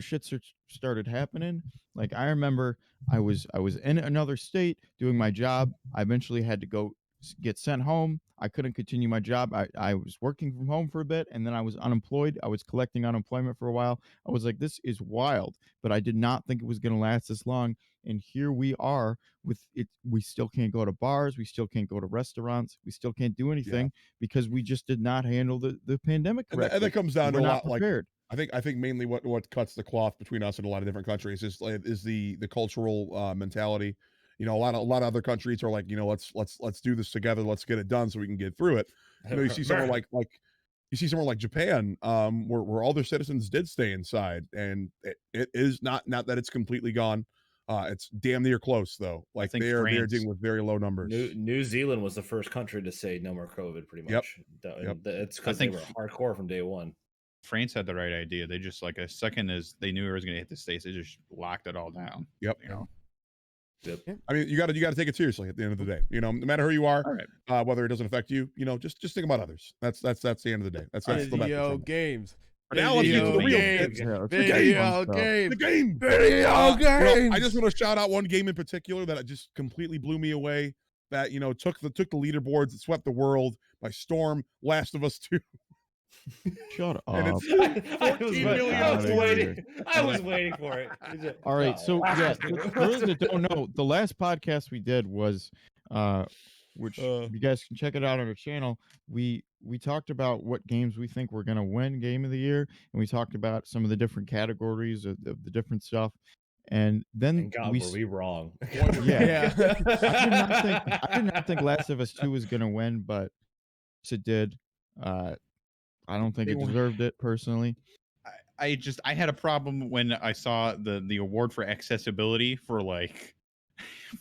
shit started happening, like I remember I was in another state doing my job. I eventually had to go get sent home. I couldn't continue my job. I was working from home for a bit, and then I was unemployed. I was collecting unemployment for a while. I was like, this is wild, but I did not think it was going to last this long. And here we are with it. We still can't go to bars. We still can't go to restaurants. We still can't do anything because we just did not handle the pandemic correctly. And that comes down to a lot prepared. Like I think mainly what cuts the cloth between us and a lot of different countries is the cultural mentality. You know, a lot of other countries are like, you know, let's do this together. Let's get it done so we can get through it. You know, you see somewhere like Japan, where all their citizens did stay inside, and it is not that it's completely gone. It's damn near close though. Like they're dealing with very low numbers. New Zealand was the first country to say no more COVID, pretty much. It's because they were hardcore from day one. France had the right idea. They just like as second as they knew it was going to hit the States, they just locked it all down. Yep. You know. Yep. I mean, you got to take it seriously at the end of the day. You know, no matter who you are, whether it doesn't affect you, you know, just think about others. That's the end of the day. That's video games. Now let's get to the real games. The game. I just want to shout out one game in particular that just completely blew me away. That took the leaderboards, it swept the world by storm. Last of Us 2. Shut up. I was waiting for it. All right. So, for those that don't know, the last podcast we did was, which you guys can check it out on our channel. We talked about what games we think we're going to win Game of the Year. And we talked about some of the different categories of the different stuff. And then were we wrong? Yeah. I did not think Last of Us 2 was going to win, but it did. I don't think it deserved it personally. I had a problem when I saw the award for accessibility for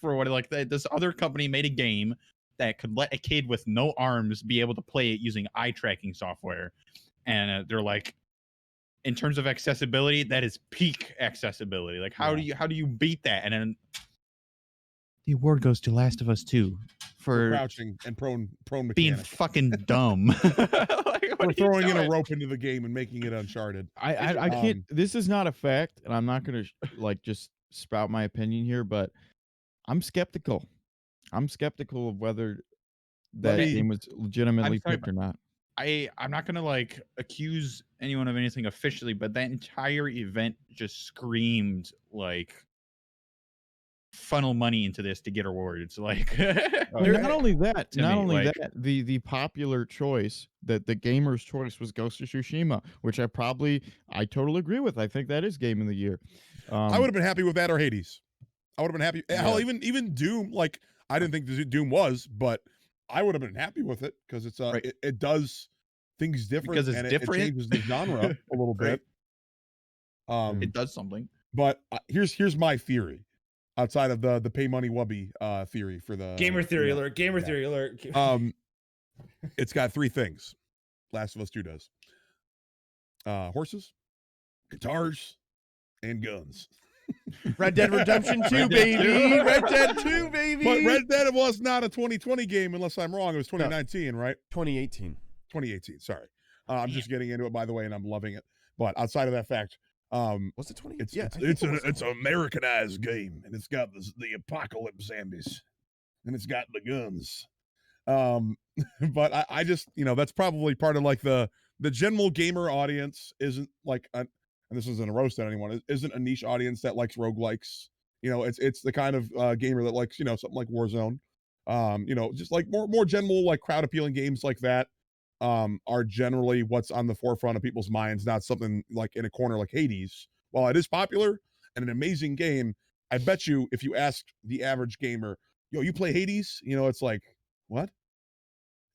this other company made a game that could let a kid with no arms be able to play it using eye tracking software, and they're like, in terms of accessibility, that is peak accessibility. Like how do you beat that? And then the award goes to Last of Us 2 for crouching and prone mechanic. Being fucking dumb. We're throwing in a rope into the game and making it Uncharted. I can't. This is not a fact, and I'm not going to just spout my opinion here, but I'm skeptical. I'm skeptical of whether that game was legitimately picked or not. I'm not going to accuse anyone of anything officially, but that entire event just screamed funnel money into this to get awards. Like, Not only that, to me, like, the popular choice that the gamer's choice was Ghost of Tsushima, which I totally agree with. I think that is game of the year. I would have been happy with that or Hades. I would have been happy. Hell, Yeah. even Doom. Like I didn't think Doom was, but I would have been happy with it because it's Right. it does things different because it's and different. it changes the genre a little Right. bit. It does something. But here's my theory, outside of the pay money wubby theory for the Gamer theory you know, alert. Gamer yeah. theory alert. It's got 3 things. Last of Us 2 does. Horses, guitars, and guns. Red Dead Redemption 2, baby. Red Dead 2, baby. But Red Dead was not a 2020 game, unless I'm wrong. It was 2019, right? 2018. 2018. Sorry, I'm just getting into it, by the way, and I'm loving it. But outside of that fact, was it 20? it's an Americanized game, and it's got the apocalypse zombies, and it's got the guns. But I just, that's probably part of like the general gamer audience isn't like and this isn't a roast at anyone, isn't a niche audience that likes roguelikes. It's the kind of gamer that likes, something like Warzone. Just like more general, like crowd appealing games like that are generally what's on the forefront of people's minds, not something like in a corner like Hades. While it is popular and an amazing game, I bet you if you asked the average gamer, you play Hades? It's like, what?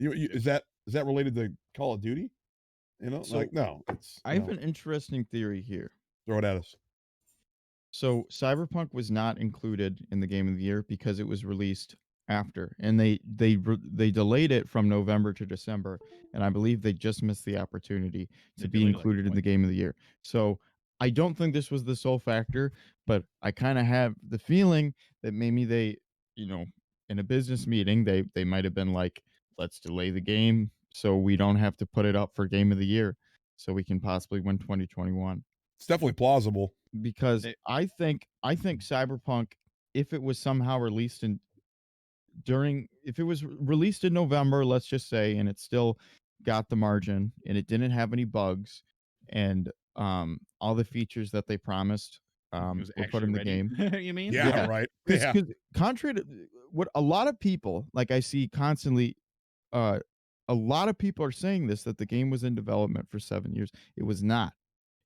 Is that related to Call of Duty? So, no. I have an interesting theory here. Throw it at us. So Cyberpunk was not included in the game of the year because it was released after, and they delayed it from November to December, and I believe they just missed the opportunity to be included in the game of the year. So I don't think this was the sole factor, but I kind of have the feeling that maybe they, in a business meeting, they might have been like, let's delay the game so we don't have to put it up for game of the year, so we can possibly win 2021. It's definitely plausible. Because I think Cyberpunk, if it was somehow released if it was released in November, let's just say, and it still got the margin and it didn't have any bugs and all the features that they promised were put in the game. You mean? Yeah, right. Yeah. Because contrary to what a lot of people, like I see constantly, a lot of people are saying this, that the game was in development for 7 years. It was not.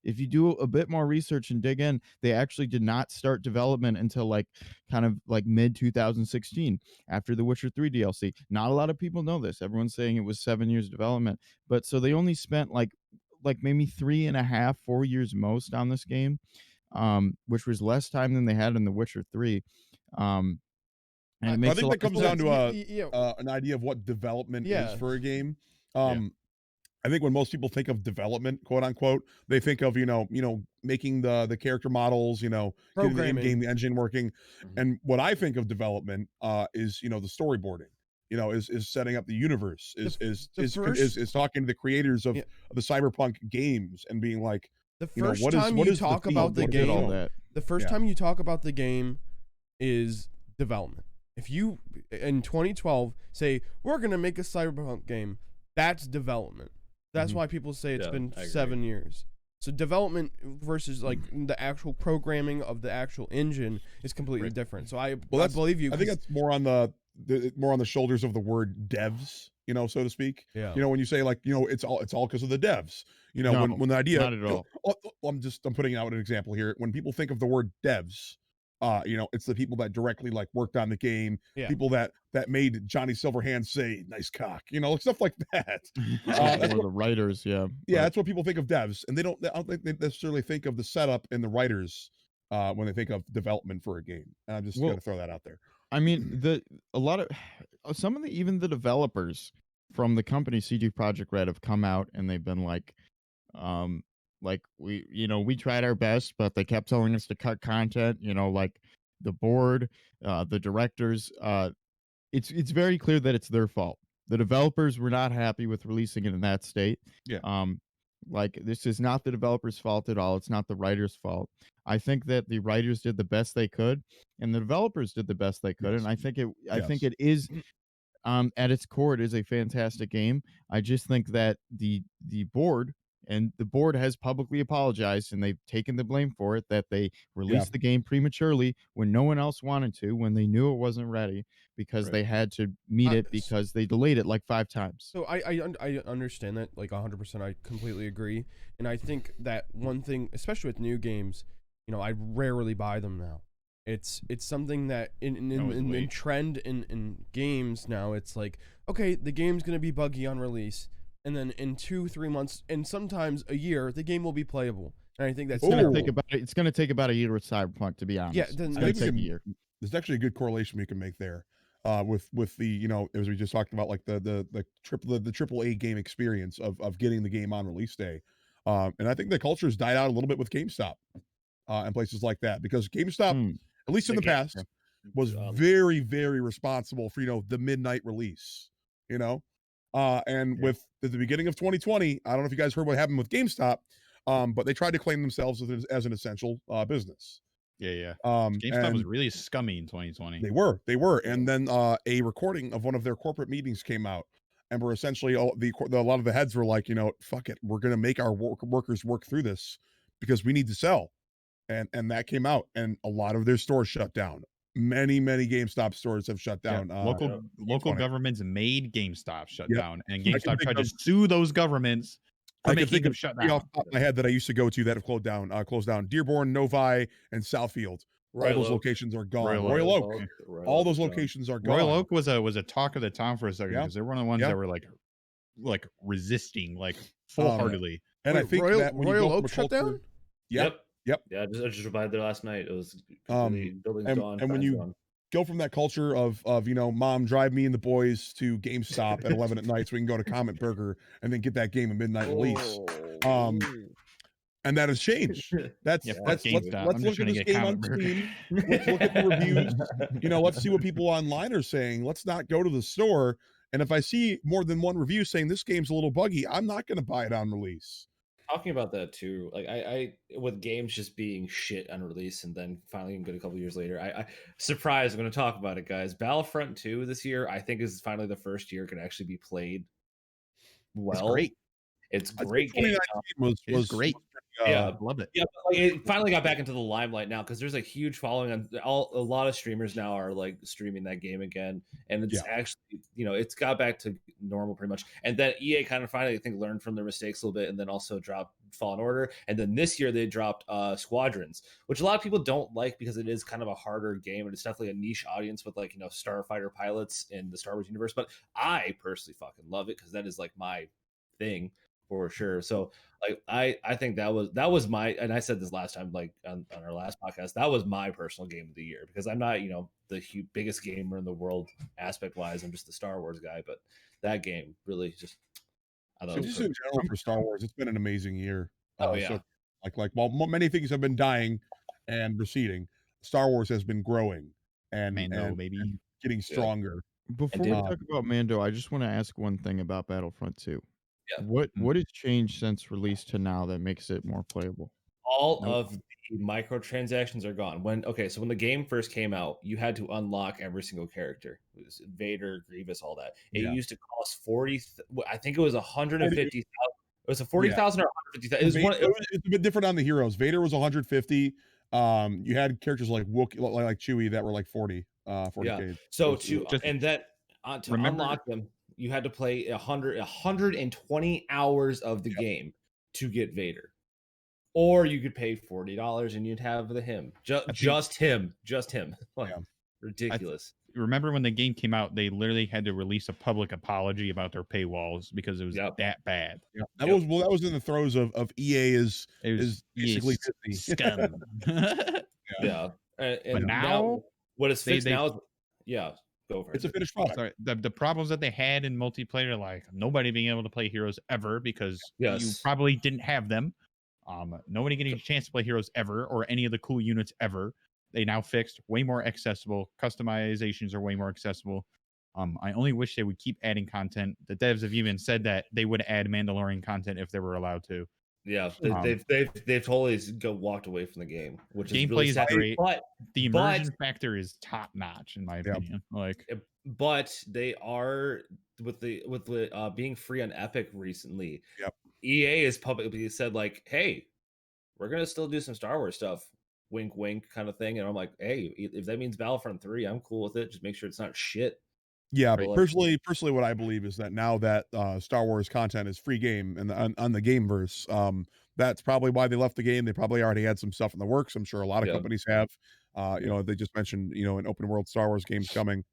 If you do a bit more research and dig in, they actually did not start development until kind of mid 2016 after the Witcher 3 DLC. Not a lot of people know this. Everyone's saying it was 7 years development, but so they only spent like maybe 3.5, 4 years most on this game, which was less time than they had in the Witcher 3. And it makes I think that comes down to an idea of what development is for a game. I think when most people think of development, quote unquote, they think of, making the character models, getting the in-game engine working. Mm-hmm. And what I think of development is, the storyboarding, is setting up the universe, is talking to the creators of the Cyberpunk games and being like, the first time you talk about the game, the first time you talk about the game is development. If you, in 2012, say, we're going to make a Cyberpunk game, that's development. That's why people say it's been 7 years. So development versus the actual programming of the actual engine is completely different. So I believe you. I think that's more on the shoulders of the word devs, so to speak. Yeah. When you say it's all because of the devs. No, when the idea, not at all. I'm putting out an example here. When people think of the word devs, it's the people that directly worked on the game, people that made Johnny Silverhand say "nice cock," stuff like that. That's the writers, that's what people think of devs, and I don't think they necessarily think of the setup and the writers when they think of development for a game. And I'm just going to throw that out there. I mean, even the developers from the company CD Projekt Red have come out and they've been we tried our best, but they kept telling us to cut content, the board, the directors, it's very clear that it's their fault. The developers were not happy with releasing it in that state. This is not the developers' fault at all. It's not the writers' fault. I think that the writers did the best they could and the developers did the best they could. And I think it is, at its core, it is a fantastic game. I just think that the board and the board has publicly apologized, and they've taken the blame for it, that they released the game prematurely when no one else wanted to, when they knew it wasn't ready, because they had to meet it because they delayed it like 5 times. So I understand that like 100%. I completely agree, and I think that one thing, especially with new games, I rarely buy them now. It's something that in trend in games now, it's like, okay, the game's gonna be buggy on release, and then in 2-3 months, and sometimes a year, the game will be playable. And I think that's it's gonna take about a year with Cyberpunk, to be honest. Yeah, then it's gonna take a year. There's actually a good correlation we can make there, with the as we just talked about, like the triple A game experience of getting the game on release day, and I think the culture's died out a little bit with GameStop, and places like that, because GameStop, at least in the past, was very, very responsible for the midnight release, and with at the beginning of 2020, I don't know if you guys heard what happened with GameStop, but they tried to claim themselves as an essential business. Yeah. GameStop was really scummy in 2020. They were. And then a recording of one of their corporate meetings came out, and were essentially a lot of the heads were like, fuck it, we're going to make our workers work through this because we need to sell. And that came out, and a lot of their stores shut down. Many GameStop stores have shut down. Local governments made GameStop shut down, and GameStop tried to sue those governments. I can think of shut down off the top of my head that I used to go to that have closed down. Dearborn, Novi, and Southfield. All those locations are gone. Royal Oak. All those locations are gone. Royal Oak was a talk of the town for a second, because they're one of the ones that were like resisting, like full-heartedly. And I think that when Royal Oak shut down. Yep. Yeah, I just survived there last night. It was buildings gone. And when you go from that culture of mom, drive me and the boys to GameStop at 11 at night so we can go to Comet Burger and then get that game at midnight release. And that has changed. Let's look at this game on Steam. Let's look at the reviews. Let's see what people online are saying. Let's not go to the store. And if I see more than one review saying this game's a little buggy, I'm not going to buy it on release. Talking about that too, like I with games just being shit on release and then finally getting good a couple years later, I surprised. I'm going to talk about it, guys. Battlefront 2 this year, I think, is finally the first year it can actually be played well. It's great. 2019 was great. Yeah, love it. Yeah, but it finally got back into the limelight now because there's a huge following on a lot of streamers now are like streaming that game again, and it's actually it's got back to normal pretty much. And then EA kind of finally, I think, learned from their mistakes a little bit, and then also dropped Fallen Order, and then this year they dropped Squadrons, which a lot of people don't like because it is kind of a harder game and it's definitely a niche audience with starfighter pilots in the Star Wars universe. But I personally fucking love it because that is like my thing. For sure. So I think that was my, and I said this last time, like on our last podcast, that was my personal game of the year, because I'm not, the biggest gamer in the world aspect wise. I'm just the Star Wars guy, but that game really just, I thought just in general for Star Wars, it's been an amazing year. Yeah. So, while many things have been dying and receding, Star Wars has been growing and getting stronger. Before we talk about Mando, I just want to ask one thing about Battlefront 2. Yeah. What has changed since release to now that makes it more playable? All of the microtransactions are gone. So when the game first came out, you had to unlock every single character. It was Vader, Grievous, all that. It used to cost 40. I think it was 150,000. It was a 40,000 or 150,000. It was a bit different on the heroes. Vader was 150. You had characters like Wookiee, like Chewie, that were like 40. 40K. So to unlock them, you had to play 120 hours of the game to get Vader, or you could pay $40 and you'd have him, just him. Ridiculous. Remember when the game came out, they literally had to release a public apology about their paywalls because it was that bad. Yeah. That was in the throes of EA is basically scum. And but now what is fixed now? Go for it. It's a finished product. Sorry, the problems that they had in multiplayer, like nobody being able to play heroes ever because you probably didn't have them. Nobody getting a chance to play heroes ever or any of the cool units ever. They now fixed, way more accessible. Customizations are way more accessible. I only wish they would keep adding content. The devs have even said that they would add Mandalorian content if they were allowed to. Yeah, they've totally walked away from the game, which gameplay is really is great. But the immersion factor is top notch in my opinion. But they are with the being free on Epic recently. Yep. EA has publicly said like, "Hey, we're gonna still do some Star Wars stuff." Wink, wink, kind of thing. And I'm like, "Hey, if that means Battlefront 3, I'm cool with it. Just make sure it's not shit." Yeah, But, like- personally, what I believe is that now that Star Wars content is free game and on the Gameverse, that's probably why they left the game. They probably already had some stuff in the works. I'm sure a lot of Yeah. companies have. You know, they just mentioned an open world Star Wars games coming.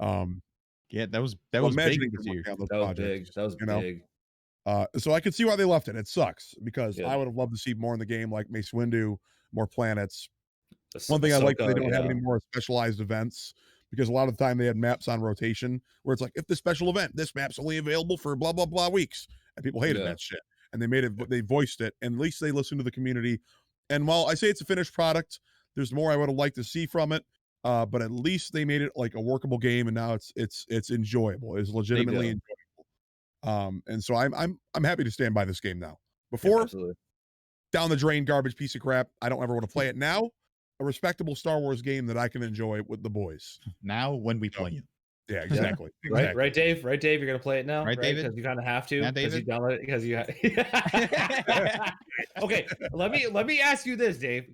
Yeah, that was I'm big imagining this they're year. working on those That was projects, big. That was you know? big. So I could see why they left it. It sucks because Yeah. I would have loved to see more in the game, like Mace Windu, more planets. Ah- One thing I like that they Ahsoka, don't have yeah. any more specialized events, because a lot of the time they had maps on rotation where it's like, if the special event, this map's only available for blah blah blah weeks, and people hated Yeah. that shit. And they made it, they voiced it, and at least they listened to the community. And while I say it's a finished product, there's more I would have liked to see from it. But at least they made it like a workable game, and now it's enjoyable. It's legitimately deal. enjoyable. And so I'm happy to stand by this game now. Yeah, Before, absolutely. down the drain, garbage piece of crap. I don't ever want to play it. Now, a respectable Star Wars game that I can enjoy with the boys. Now, when we play it. Yeah, exactly. Right, Exactly. right, Dave. Right, Dave. You're gonna play it now, Right, David? Because you kind of have to. Yeah, Because you David? download it. Because you. Okay, let me ask you this, Dave.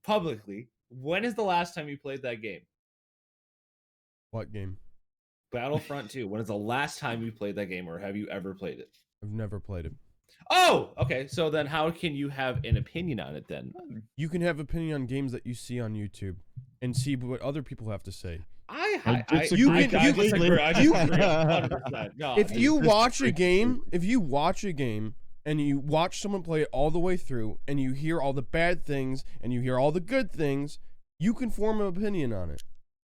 Publicly, when is the last time you played that game? What game? Battlefront 2. When is the last time you played that game, or have you ever played it? I've never played it. Oh, okay. So then, how can you have an opinion on it then? You can have opinion on games that you see on YouTube and see what other people have to say. I disagree You can- you- disagree. I you- disagree 100%. No, If you just watch a like- game, and you watch someone play it all the way through and you hear all the bad things and you hear all the good things, you can form an opinion on it.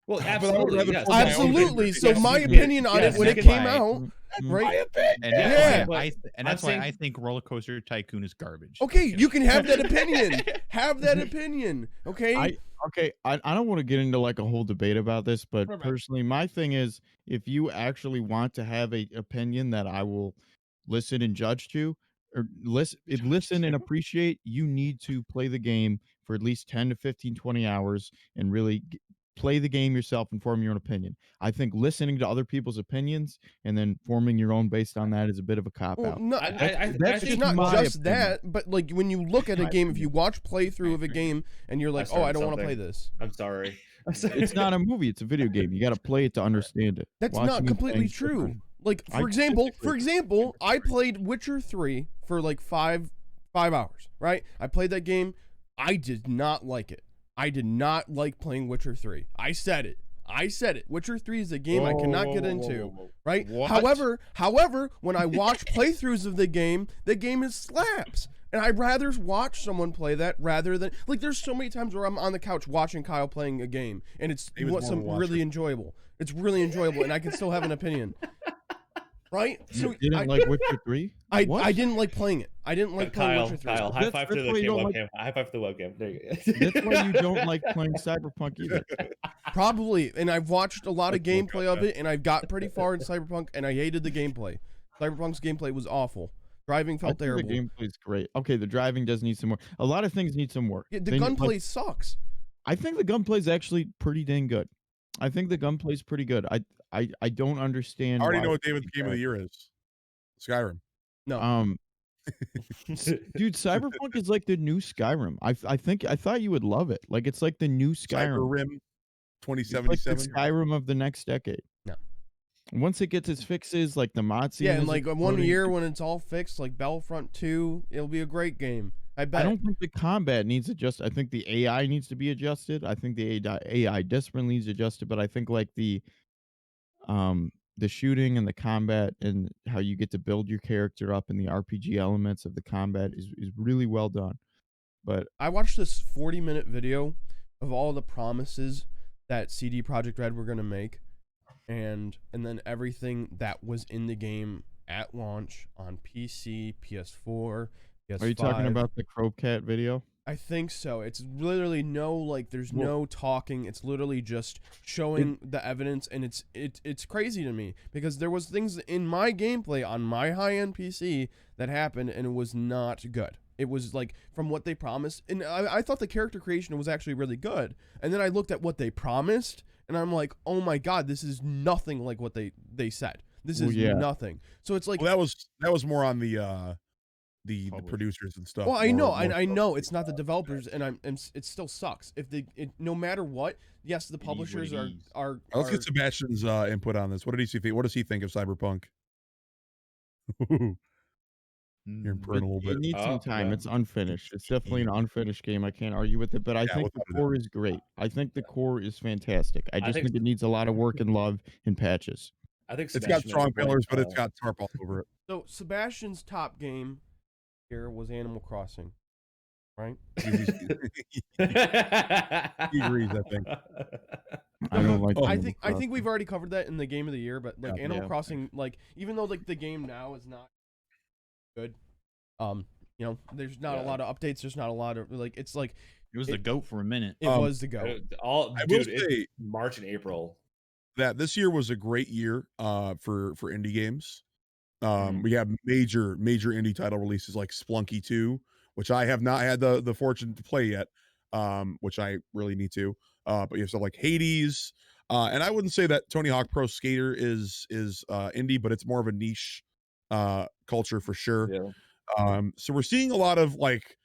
well, But I would absolutely, rather yes. form my own Absolutely. opinion. So Yes, my yes, opinion on yes, it when it yes. came Why? out, right? And Yeah, that's but why I'm that's why saying- I think Roller Coaster Tycoon is garbage. Okay, you can have that opinion. Have that opinion. Okay? I don't want to get into like a whole debate about this, but Right. personally, my thing is, if you actually want to have a opinion that I will listen and judge to, or listen and appreciate, you need to play the game for at least 10 to 15, 20 hours and really play the game yourself and form your own opinion. I think listening to other people's opinions and then forming your own based on that is a bit of a cop Well, out. no, I it's think not my just opinion. that, but like when you look at a My game, if you watch playthrough of a game and you're like, oh, I started don't want to something. play this. I'm sorry. It's not a movie, it's a video game. You got to play it to understand it. That's Watching not and completely playing's true. different. Like I for disagree. example, I played Witcher 3 for like 5 hours, right? I played that game. I did not like it. I did not like playing Witcher 3. I said it. Witcher 3 is a game I cannot get into, right? What? However, when I watch playthroughs of the game is slaps. And I'd rather watch someone play that rather than like there's so many times where I'm on the couch watching Kyle playing a game and it's He was more of a watcher. really enjoyable. It's really enjoyable and I can still have an opinion. Right? You didn't like Witcher 3? I What? didn't like playing it. I didn't like playing Kyle, Witcher 3. Kyle, high five to that's the why you don't webcam. High five to the webcam. There you go. That's why you don't like playing Cyberpunk either. Probably. And I've watched a lot of gameplay of it and I've got pretty far in Cyberpunk and I hated the gameplay. Cyberpunk's gameplay was awful. Driving I felt think terrible. the gameplay's great. Okay, the driving does need some work. A lot of things need some work. Yeah, the They need- gunplay like, sucks. I think the gunplay's actually pretty dang good. I think the gunplay's pretty good. I don't understand. I already why know what people David's think game of that. the year is. Skyrim. No. Dude, Cyberpunk is like the new Skyrim. I thought you would love it. Like it's like the new Skyrim. Skyrim It's like 2077. the Skyrim of the next decade. No. Once it gets its fixes, like the mod scene. Yeah, and is like 1 exploding. year when it's all fixed, like Battlefront 2, it'll be a great game. I bet. I don't think the combat needs adjusted. I think the AI needs to be adjusted. I think the AI desperately needs adjusted, but I think like the shooting and the combat and how you get to build your character up and the RPG elements of the combat is really well done. But I watched this 40-minute video of all the promises that CD Projekt Red were going to make and then everything that was in the game at launch on PC, PS4, PS5. are you talking about the Crocat video? I think so. It's literally there's no talking. It's literally just showing the evidence, and it's crazy to me because there was things in my gameplay on my high-end PC that happened, and it was not good. It was like from what they promised, and I thought the character creation was actually really good. And then I looked at what they promised, and I'm like, oh my god, this is nothing like what they said. This is nothing. So it's like Well, that was more on the the Publishers. producers and stuff. Well, I know, more I so. know it's not the developers, and it still sucks. If no matter what, yes, the It is what publishers it are is. are. Let's are get Sebastian's input on this. What did he think? What does he think of Cyberpunk? You're Mm, improving a little bit. It needs some time. yeah. It's unfinished. It's definitely an unfinished game. I can't argue with it, but I think the without a doubt. core is great. I think the core is fantastic. I just think- think it needs a lot of work and love and patches. I think It's got Sebastian strong makes a point, pillars, but it's got tarp all over it. So Sebastian's top game here was Animal Crossing, right? He agrees, I think. I don't like. I Animal think Crossing. we've already covered that in the game of the year, but like Yeah. Animal Yeah. Crossing, like even though like the game now is not good, you know, there's not a Yeah. lot of updates. There's not a lot of like it's like It was the goat for a minute. it was the go. I will say March and April. that this year was a great year for indie games. Mhm. We have major indie title releases like Splunky 2, which I have not had the fortune to play yet, which I really need to. But you have stuff like Hades, and I wouldn't say that Tony Hawk Pro Skater is indie, but it's more of a niche culture for sure. Yeah. So we're seeing a lot of like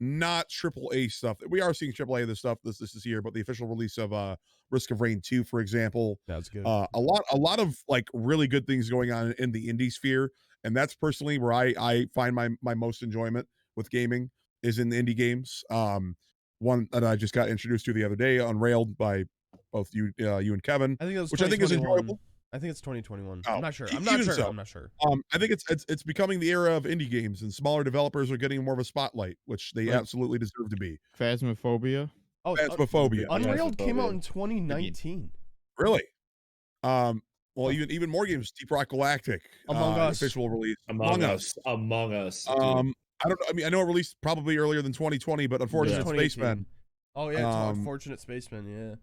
not triple A stuff. We are seeing triple A this stuff this is here, but the official release of Risk of Rain 2, for example, That's good. a lot of like really good things going on in the indie sphere, and that's personally where I find my most enjoyment with gaming is in the indie games. One that I just got introduced to the other day, Unrailed by both you and Kevin, I think it was which I think is 2021. enjoyable. I think it's 2021. Oh, I'm not sure. e- I'm not even sure. so. I'm not sure. I think it's becoming the era of indie games, and smaller developers are getting more of a spotlight, which they Like- absolutely deserve to be. Phasmophobia. Oh, Phasmophobia. Unrailed came out Phasmophobia. in 2019. Really? Well, even more games. Deep Rock Galactic, Among Us. official release. Among Us. Among Us. dude. I don't know. I mean, I know it released probably earlier than 2020, but Unfortunate 2018. Spaceman. Oh yeah, it's Um, Unfortunate Spaceman. Yeah.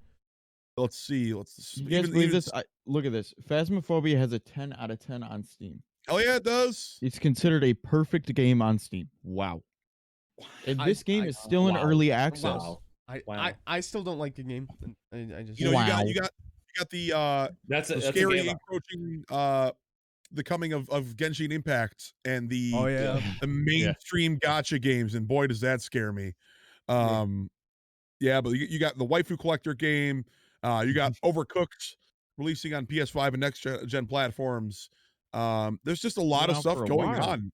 Let's see. You guys believe this? Look at this. Phasmophobia has a 10 out of 10 on Steam. Hell yeah, it does. It's considered a perfect game on Steam. Wow. And this game is still in wow. early access. Wow. I still don't like the game. I just You know, Wow. you got the That's the a scary game. encroaching the coming of Genshin Impact and the Oh yeah. the mainstream gotcha games, and boy does that scare me. Yeah, but you got the waifu collector game. You got Overcooked releasing on PS5 and next gen platforms. There's just a lot Been of out stuff for a going while. on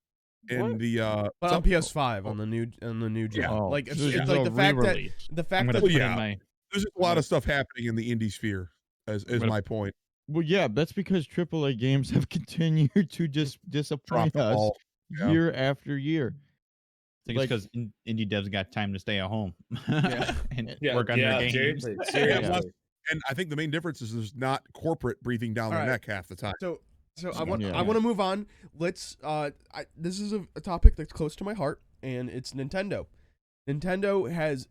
in What? the But on PS5 on the new gen. Yeah. Like so it's it's like a the fact that re-release. the I'm fact gonna that put yeah. in my. there's just a lot of stuff happening in the indie sphere is gonna- my point. Well, yeah, that's because AAA games have continued to just Drop disappoint the us ball. Yeah. year after year. I think it's because indie devs got time to stay at home Yeah. and Yeah, work on their games. seriously, Yeah, seriously. plus- and I think the main difference is there's not corporate breathing down their All right. neck half the time. So I Yeah. want to move on. Let's this is a topic that's close to my heart, and it's Nintendo. Nintendo has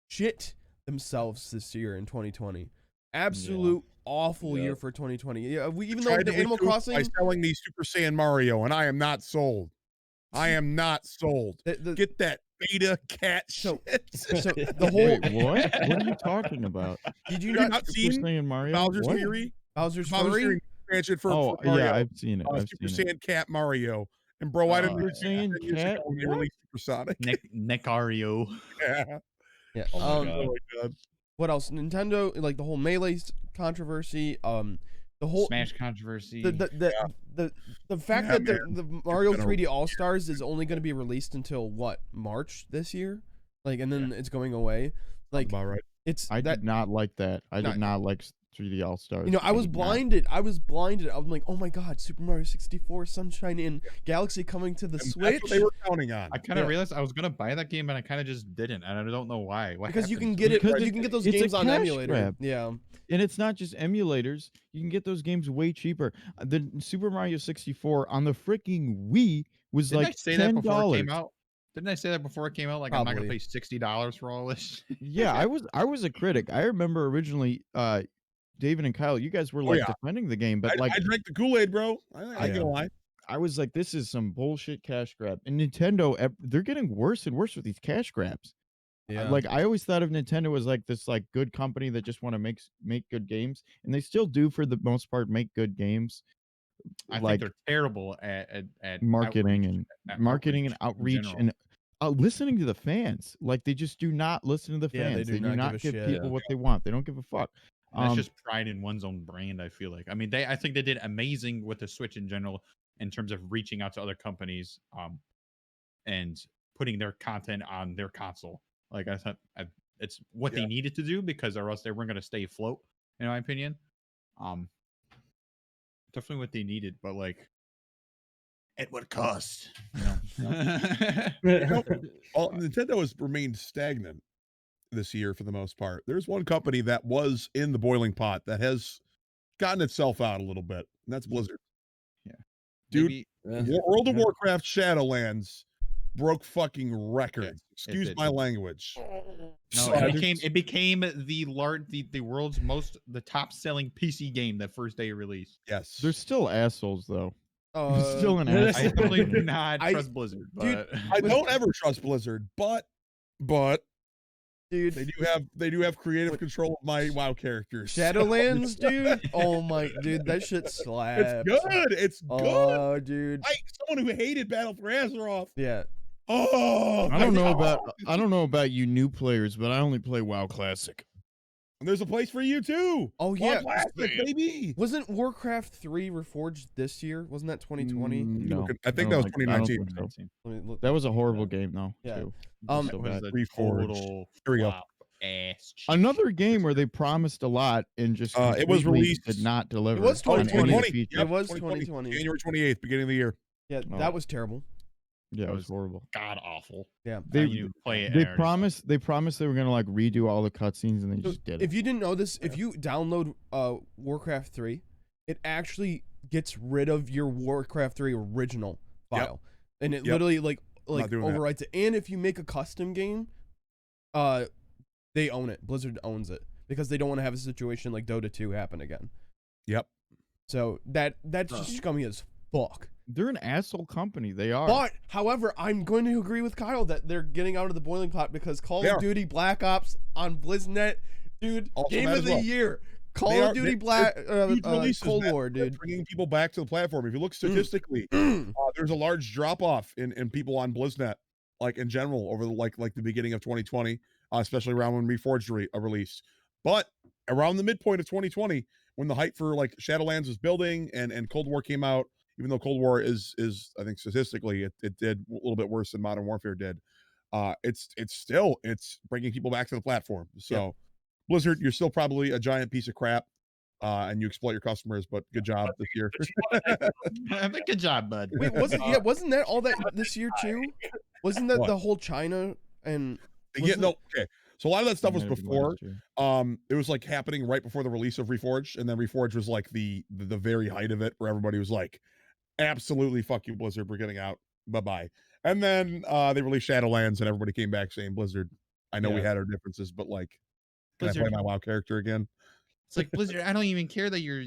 shit themselves this year in 2020. Absolute awful Yeah. year for 2020. Yeah, even though Tried the to Animal recoup Crossing, by selling me Super Saiyan Mario, and I am not sold. I am not sold. the Get that beta cat So- shit. so the whole Wait, what? What are you talking about? did you Have you not not Super seen Saiyan Mario? Bowser's What? Fury? Bowser's Bowser's Fury? Fury expansion for Oh, Mario, yeah, I've seen it. I've Super seen it. Saiyan Cat Mario. And bro, I didn't Super understand Saiyan 10 years Cat? ago when they What? released Super Sonic. Necario. Yeah. Yeah. Oh my God. Oh my god. What else? Nintendo, like the whole Melee controversy, the whole Smash controversy. the fact Yeah, that the Mario General- 3D All Stars is only going to be released until what, March this year, like, and then it's going away. Like About right. I did not like that. I No. did not like 3D All Stars. You know, I was did not. blinded. I was like, oh my god, Super Mario 64, Sunshine and Galaxy coming to the And Switch. That's what they were counting on. I kind of Yeah. realized I was gonna buy that game, but I kind of just didn't, and I don't know why. What because you can happened? get it. Because You can get those it's a games on cash emulator. grab. Yeah. And it's not just emulators. You can get those games way cheaper. The Super Mario 64 on the freaking Wii was Didn't I like say that before it $10. came out? Didn't I say that before it came out? Like I'm not gonna Probably. pay $60 for all this. Yeah, I was a critic. I remember originally, David and Kyle, you guys were like yeah. defending the game, but like I drank the Kool-Aid, bro. I Yeah. ain't gonna lie. I was like, this is some bullshit cash grab. And Nintendo, they're getting worse and worse with these cash grabs. Yeah. Like I always thought of Nintendo as like this like good company that just want to make good games, and they still do for the most part make good games. I think like they're terrible at marketing and outreach in outreach general. and listening to the fans. Like they just do not listen to the Yeah, they fans. do They do not give not a give shit. people what they want. They don't give a fuck. And that's just pride in one's own brand, I feel like. I mean, I think they did amazing with the Switch in general in terms of reaching out to other companies and putting their content on their console. Like I thought it's what they needed to do because or else they weren't going to stay afloat, in my opinion. Definitely what they needed, but like at what cost? Nintendo has remained stagnant this year for the most part. There's one company that was in the boiling pot that has gotten itself out a little bit, and that's Blizzard. Yeah. Dude, Maybe, World of Warcraft Shadowlands broke fucking records. Yeah, Excuse my language. No, it became the world's the top selling PC game that first day of release. Yes. They're still assholes though. Still an asshole. I definitely do not trust Blizzard, but dude, I don't ever trust Blizzard, but dude, they do have creative control of my WoW characters. Shadowlands, dude. Oh my, dude, that shit slaps. It's good. It's good. Oh, dude. Someone who hated Battle for Azeroth. Yeah. Oh, I don't know about you new players, but I only play WoW Classic. And there's a place for you too. Oh yeah, Classic, baby. Wasn't Warcraft 3 reforged this year? Wasn't that 2020? No, I think that was 2019. So. Let me look. That was a horrible game though. Yeah. Too. Um, So was bad. the Reforged. total Here we go. flop ass cheese. Another game where they promised a lot and just it was completely released- did not deliver. It was on any 2020. feature. It was 2020. January 28th, beginning of the year. Yeah, Oh. that was terrible. Yeah, it was horrible. God awful. Yeah. They play it. They promised they were gonna like redo all the cutscenes and they So just did if it. you didn't know this, if you download Warcraft 3, it actually gets rid of your Warcraft 3 original file, and it literally like overwrites it. And if you make a custom game, they own it. Blizzard owns it because they don't want to have a situation like Dota 2 happen again. Yep. So that's just scummy as fuck. They're an asshole company. They are. But, however, I'm going to agree with Kyle that they're getting out of the boiling pot because Call of Duty Black Ops on BlizzNet, dude, Also game of the year. Call of Duty Cold War, dude. Bringing people back to the platform. If you look statistically, there's a large drop off in people on BlizzNet, like in general, over the beginning of 2020, especially around when Reforged released. But around the midpoint of 2020, when the hype for like Shadowlands was building and Cold War came out, even though Cold War is I think statistically it did a little bit worse than Modern Warfare did. It's bringing people back to the platform. So Blizzard, you're still probably a giant piece of crap, and you exploit your customers. But good job this year. Good job, bud. Wait, wasn't that all that this year too? Wasn't that the whole China and? Okay. So a lot of that stuff was before. It was like happening right before the release of Reforged, and then Reforged was like the very height of it, where everybody was like, absolutely fuck you, Blizzard, we're getting out, bye-bye. And then they released Shadowlands and everybody came back saying, Blizzard, I know we had our differences, but like, can I play my WoW character again? It's like, Blizzard, I don't even care that you're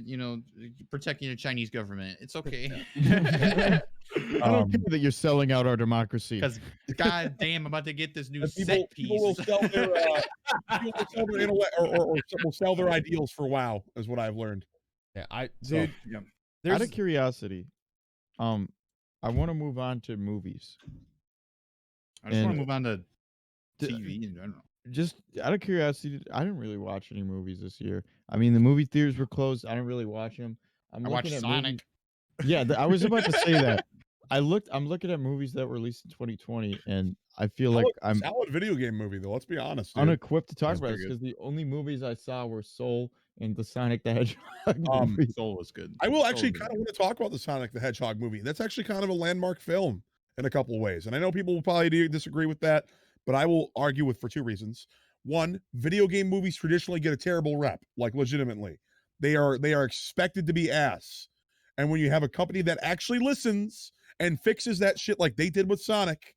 protecting the Chinese government. It's okay. I don't care that you're selling out our democracy. Because god damn, I'm about to get this new set piece. People will sell their intellect or will sell their ideals for WoW, is what I've learned. Yeah, out of curiosity, I want to move on to movies. I just want to move on to TV in general. Just out of curiosity, I didn't really watch any movies this year. I mean, the movie theaters were closed. I didn't really watch them. I watched Sonic. Yeah, I was about to say that. I'm looking at movies that were released in 2020, and I feel like I'm solid video game movie though. Let's be honest, dude. Unequipped to talk about it because the only movies I saw were Soul and the Sonic the Hedgehog movie. Soul was good. I will actually kind of want to talk about the Sonic the Hedgehog movie. That's actually kind of a landmark film in a couple of ways, and I know people will probably disagree with that, but I will argue for two reasons. One, video game movies traditionally get a terrible rep, like legitimately. They are expected to be ass, and when you have a company that actually listens and fixes that shit like they did with Sonic,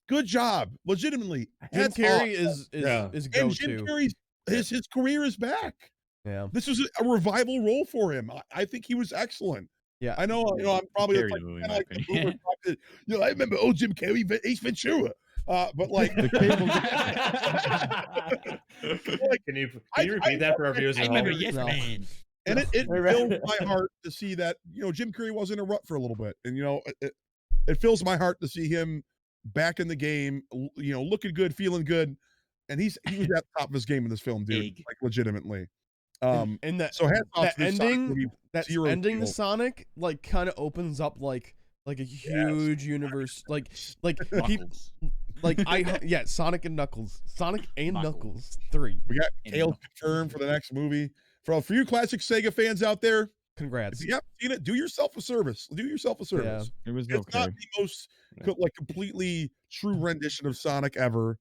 good job. Legitimately. Jim Carrey is go-to. And Jim Carrey's his career is back. Yeah. This was a revival role for him. I think he was excellent. Yeah. I know, I'm probably I remember Jim Carrey, Ace Ventura. But like the cable can you repeat that for our viewers at home? Yes, man. And it Right. fills my heart to see that, Jim Carrey was in a rut for a little bit. And, it fills my heart to see him back in the game, looking good, feeling good. And he was at the top of his game in this film, dude. Big. Like, legitimately. And that So hats off that to this Sonic ending, movie, that Zero ending to Deal. Sonic, like, kind of opens up like a huge universe, like people, Knuckles. like Sonic and Knuckles, Sonic and Knuckles. Knuckles 3. We got And Tails Knuckles. confirmed for the next movie. For you classic Sega fans out there, if Congrats. you haven't seen it, do yourself a service. Do yourself a service. It was It's okay. not the most completely true rendition of Sonic ever.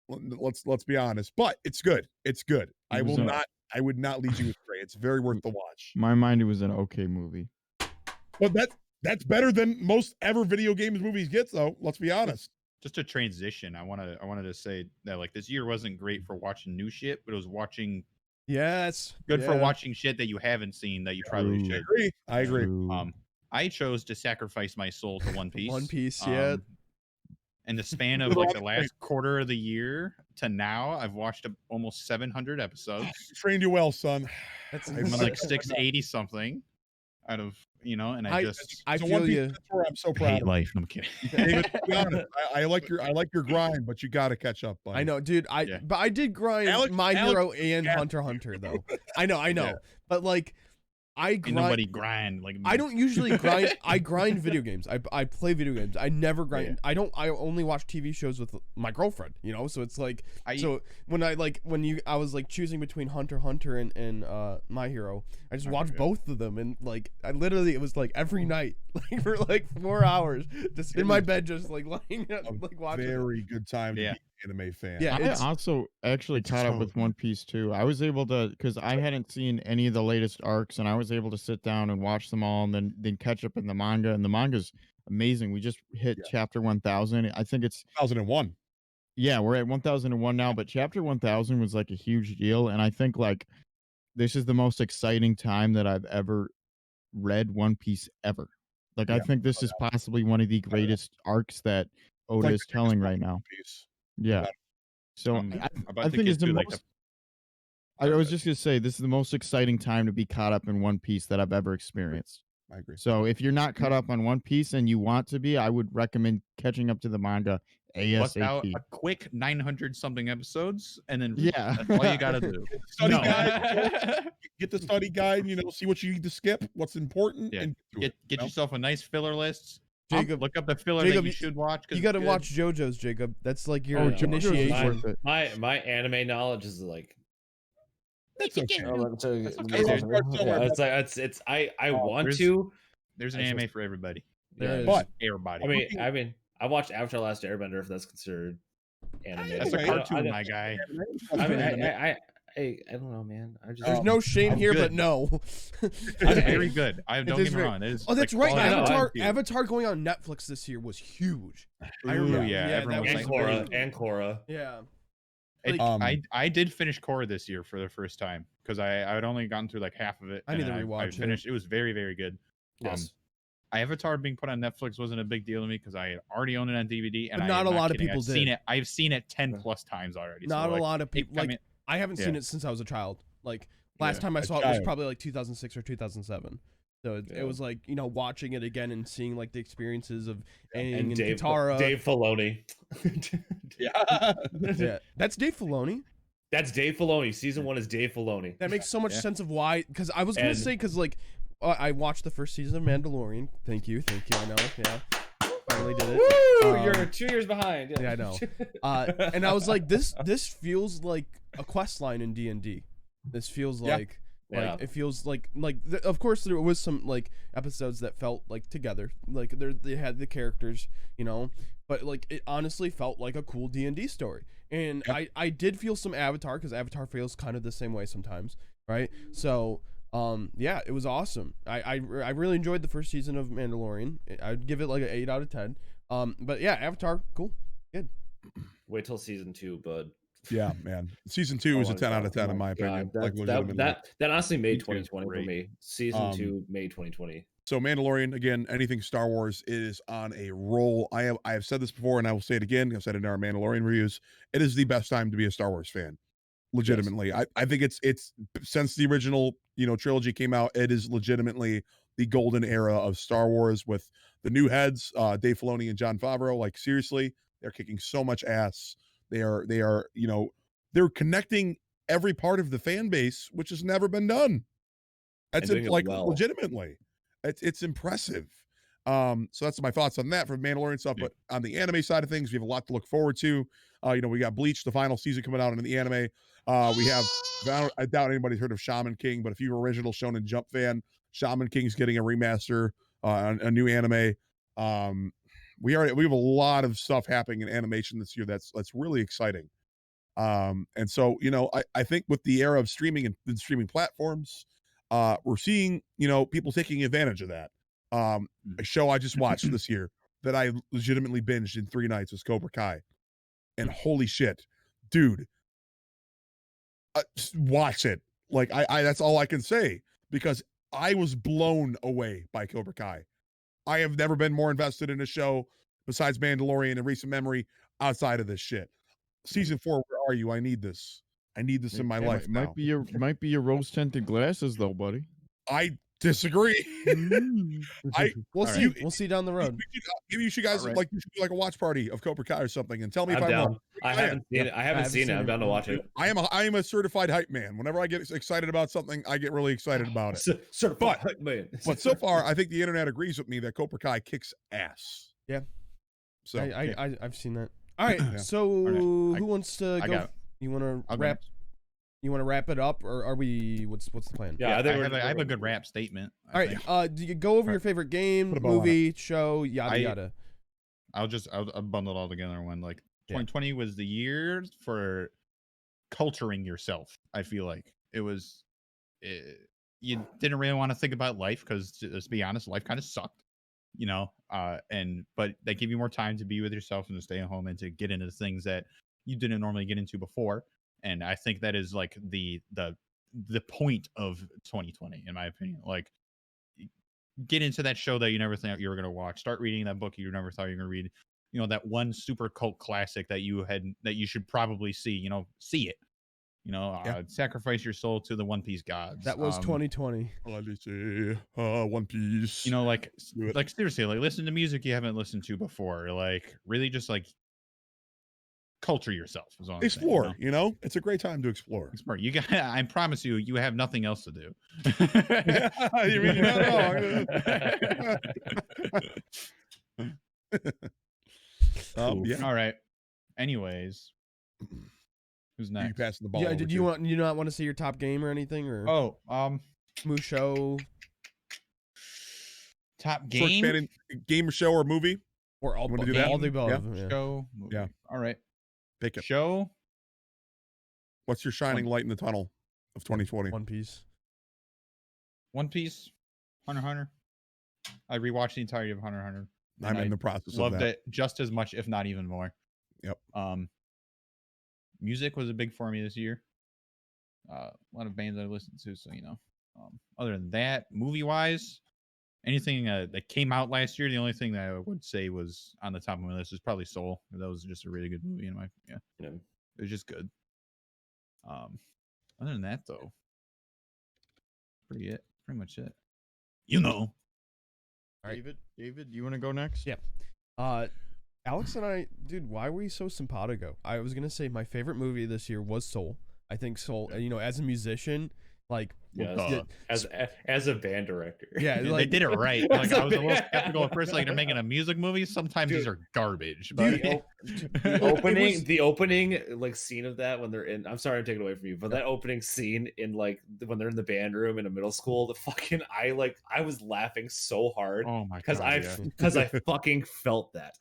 Let's be honest, but it's good. It's good. I would not lead you astray. It's very worth the watch. My mind, it was an okay movie. But that's better than most ever video games movies get, though. Let's be honest. Just a transition. I wanted to say that like this year wasn't great for watching new shit, but it was good for watching shit that you haven't seen that you probably True. should. I agree. True. I chose to sacrifice my soul to One Piece. One Piece, yeah. In the span of like the last quarter of the year to now, I've watched almost 700 episodes. Trained you well, son. That's I'm like 680 something out of, and I I So feel One Piece, you. that's where I'm so proud hate of. life. No, I'm kidding. David, to be honest, I like your grind, but you got to catch up, buddy. I know, dude. But I did grind My Hero and Hunter x Hunter though. I know. Yeah. But like, I Ain't grind. nobody grind like me. I don't usually grind. I grind video games. I play video games. I never grind. I only watch TV shows with my girlfriend. So it's like when I was like choosing between Hunter x Hunter and My Hero. I just watched both of them, and like it was like every night, like for like 4 hours, just in my bed, just like lying like watching. Very good time to be Yeah. an anime fan. Yeah. I also actually caught up with so- One Piece too. I was able to, because I hadn't seen any of the latest arcs, and I was able to sit down and watch them all, and then catch up in the manga. And the manga's amazing. We just hit chapter 1000. I think it's 2001. Yeah, we're at 1001 now, but chapter 1000 was like a huge deal, and I think like this is the most exciting time that I've ever read One Piece ever. Like I think this is possibly one of the greatest arcs that Oda Like is the telling biggest right now. piece. Yeah. So I'm about I to think get it's the to, most. like, I was just gonna say this is the most exciting time to be caught up in One Piece that I've ever experienced. I agree. So if you're not caught up on One Piece and you want to be, I would recommend catching up to the manga bust out ASAP. a quick 900 something episodes and then Yeah. that's all you gotta do. Study No. guide. Get the study guide. See what you need to skip, what's important, Yeah. and through Get it, yourself a nice filler list. Jacob, Look up the filler Jacob, that you should watch. you got to watch JoJo's, Jacob. That's like your JoJo's initiation. worth it. My anime knowledge is like That's okay. okay. It's I want there's- to. There's an I anime just- for everybody. There is. But Everybody. I mean, I watched Avatar: Last Airbender, if that's considered anime. That's a I- cartoon, my guy. I mean, I don't know, man. I just There's no shame I'm here, good. but no. It's very good. Don't is get me very- wrong. It is, Oh, that's like, right. I know, Avatar going on Netflix this year was huge. I Ooh, remember. yeah, everyone that was and like, Korra and Korra. Yeah. I did finish Korra this year for the first time because I had only gotten through like half of it. I need and to I rewatch it. finished. It was very, very good. Yes. Avatar being put on Netflix wasn't a big deal to me because I had already owned it on DVD, and But I not am a lot of kidding. people I've seen did. it. I've seen it 10 plus times already. Not so, a lot of people. I haven't seen yeah. it since I was a child. Like last Yeah, time I a saw it was child. probably like 2006 or 2007. So it was like watching it again and seeing like the experiences of Aang and Dave Katara. Dave Filoni. yeah. Yeah, that's Dave Filoni. That's Dave Filoni. Season 1 is Dave Filoni. That makes so much Yeah. sense of why. Because I was gonna And- say because like I watched the first season of Mandalorian. Thank you. I know. Yeah, finally did it. Woo! You're 2 years behind. Yeah, I know. And I was like, this feels like a quest line in D&D. This feels Yeah. like Yeah. it feels like of course there was some like episodes that felt like together, like they had the characters, but like it honestly felt like a cool D&D story. And I did feel some Avatar because Avatar feels kind of the same way sometimes, right? So yeah, it was awesome. I really enjoyed the first season of Mandalorian. I'd give it like an 8 out of 10. But yeah, Avatar, cool, good. Wait till season 2, bud. Yeah, man. Season 2 is a 10 out of 10 in my God, opinion. Like that legitimately. honestly made Season 2 is 2020 for great. me. Season 2 made 2020. So Mandalorian, again, anything Star Wars is on a roll. I have said this before and I will say it again. I've said it in our Mandalorian reviews. It is the best time to be a Star Wars fan. legitimately. I think it's since the original, trilogy came out, it is legitimately the golden era of Star Wars with the new heads, Dave Filoni and Jon Favreau. Like, seriously, they're kicking so much ass. They are, they're connecting every part of the fan base, which has never been done. That's doing it like well. legitimately. It's impressive. So that's my thoughts on that for Mandalorian stuff. But on the anime side of things, we have a lot to look forward to. We got Bleach, the final season coming out in the anime. We have, I doubt anybody's heard of Shaman King, but if you're an original Shonen Jump fan, Shaman King's getting a remaster, a new anime. We have a lot of stuff happening in animation this year that's really exciting. And so, I think with the era of streaming and streaming platforms, we're seeing, people taking advantage of that. A show I just watched this year that I legitimately binged in 3 nights was Cobra Kai. And holy shit, dude, watch it. Like, I that's all I can say, because I was blown away by Cobra Kai. I have never been more invested in a show besides Mandalorian in recent memory outside of this shit. Season 4, where are you? I need this. I need this in my life now. Might be your rose tinted glasses though, buddy. I disagree. We'll see. right. We'll see down the road. Maybe you should guys All right. like, you should do like a watch party of Cobra Kai or something, and tell me if I'm I'm down. wrong. I haven't seen it. I haven't seen it. I'm down to watch it. I am a certified hype man. Whenever I get excited about something, I get really excited about it. Certified man. But so far, I think the internet agrees with me that Cobra Kai kicks ass. Yeah. So I've seen that. All right. Yeah. So who wants to go? You want to wrap? You want to wrap it up, or are we? What's the plan? Yeah, I have a good rap statement. All right. Do you go over your favorite game, movie, show, yada yada? I'll bundle it all together in one. Like 2020 was the year for culturing yourself. I feel like it was. You didn't really want to think about life because, let's be honest, life kind of sucked. But they give you more time to be with yourself and to stay at home and to get into things that you didn't normally get into before. And I think that is like the point of 2020, in my opinion. Like, get into that show that you never thought you were going to watch. Start reading that book you never thought you were going to read. That one super cult classic that you should probably see. See it. Sacrifice your soul to the One Piece gods. That was 2020. One Piece. Like seriously, like, listen to music you haven't listened to before. Like, really just like culture yourself. Is all Explore. I'm saying, it's a great time to explore. Explore. You got. I promise you have nothing else to do. You mean Yeah. All right. Anyways, who's next? You passing the ball? Yeah. Did you not want to say your top game or anything, or show? Top game, game or show or movie, or all the above? Yeah. Show, movie. Yeah. All right. Pick it. Show. What's your shining light in the tunnel of 2020? One Piece. Hunter x Hunter. I rewatched the entirety of Hunter x Hunter. I'm in the process of that. Loved it just as much, if not even more. Yep. Music was a big for me this year. A lot of bands I listened to, so other than that, movie wise, anything that came out last year, the only thing that I would say was on the top of my list is probably Soul. That was just a really good movie it was just good. Other than that, though, pretty much it. All right. David, you want to go next? Yeah. Alex and I, dude, why were we so simpatico? I was gonna say my favorite movie this year was Soul. I think Soul, as a musician, like, as a band director, they did it right. Like, I was a little skeptical at first. Like, they're making a music movie. Sometimes these are garbage. But the opening like scene of that when they're in. I'm sorry, I'm taking it away from you, but that opening scene in like when they're in the band room in a middle school, I was laughing so hard. Oh my god! Because I fucking felt that.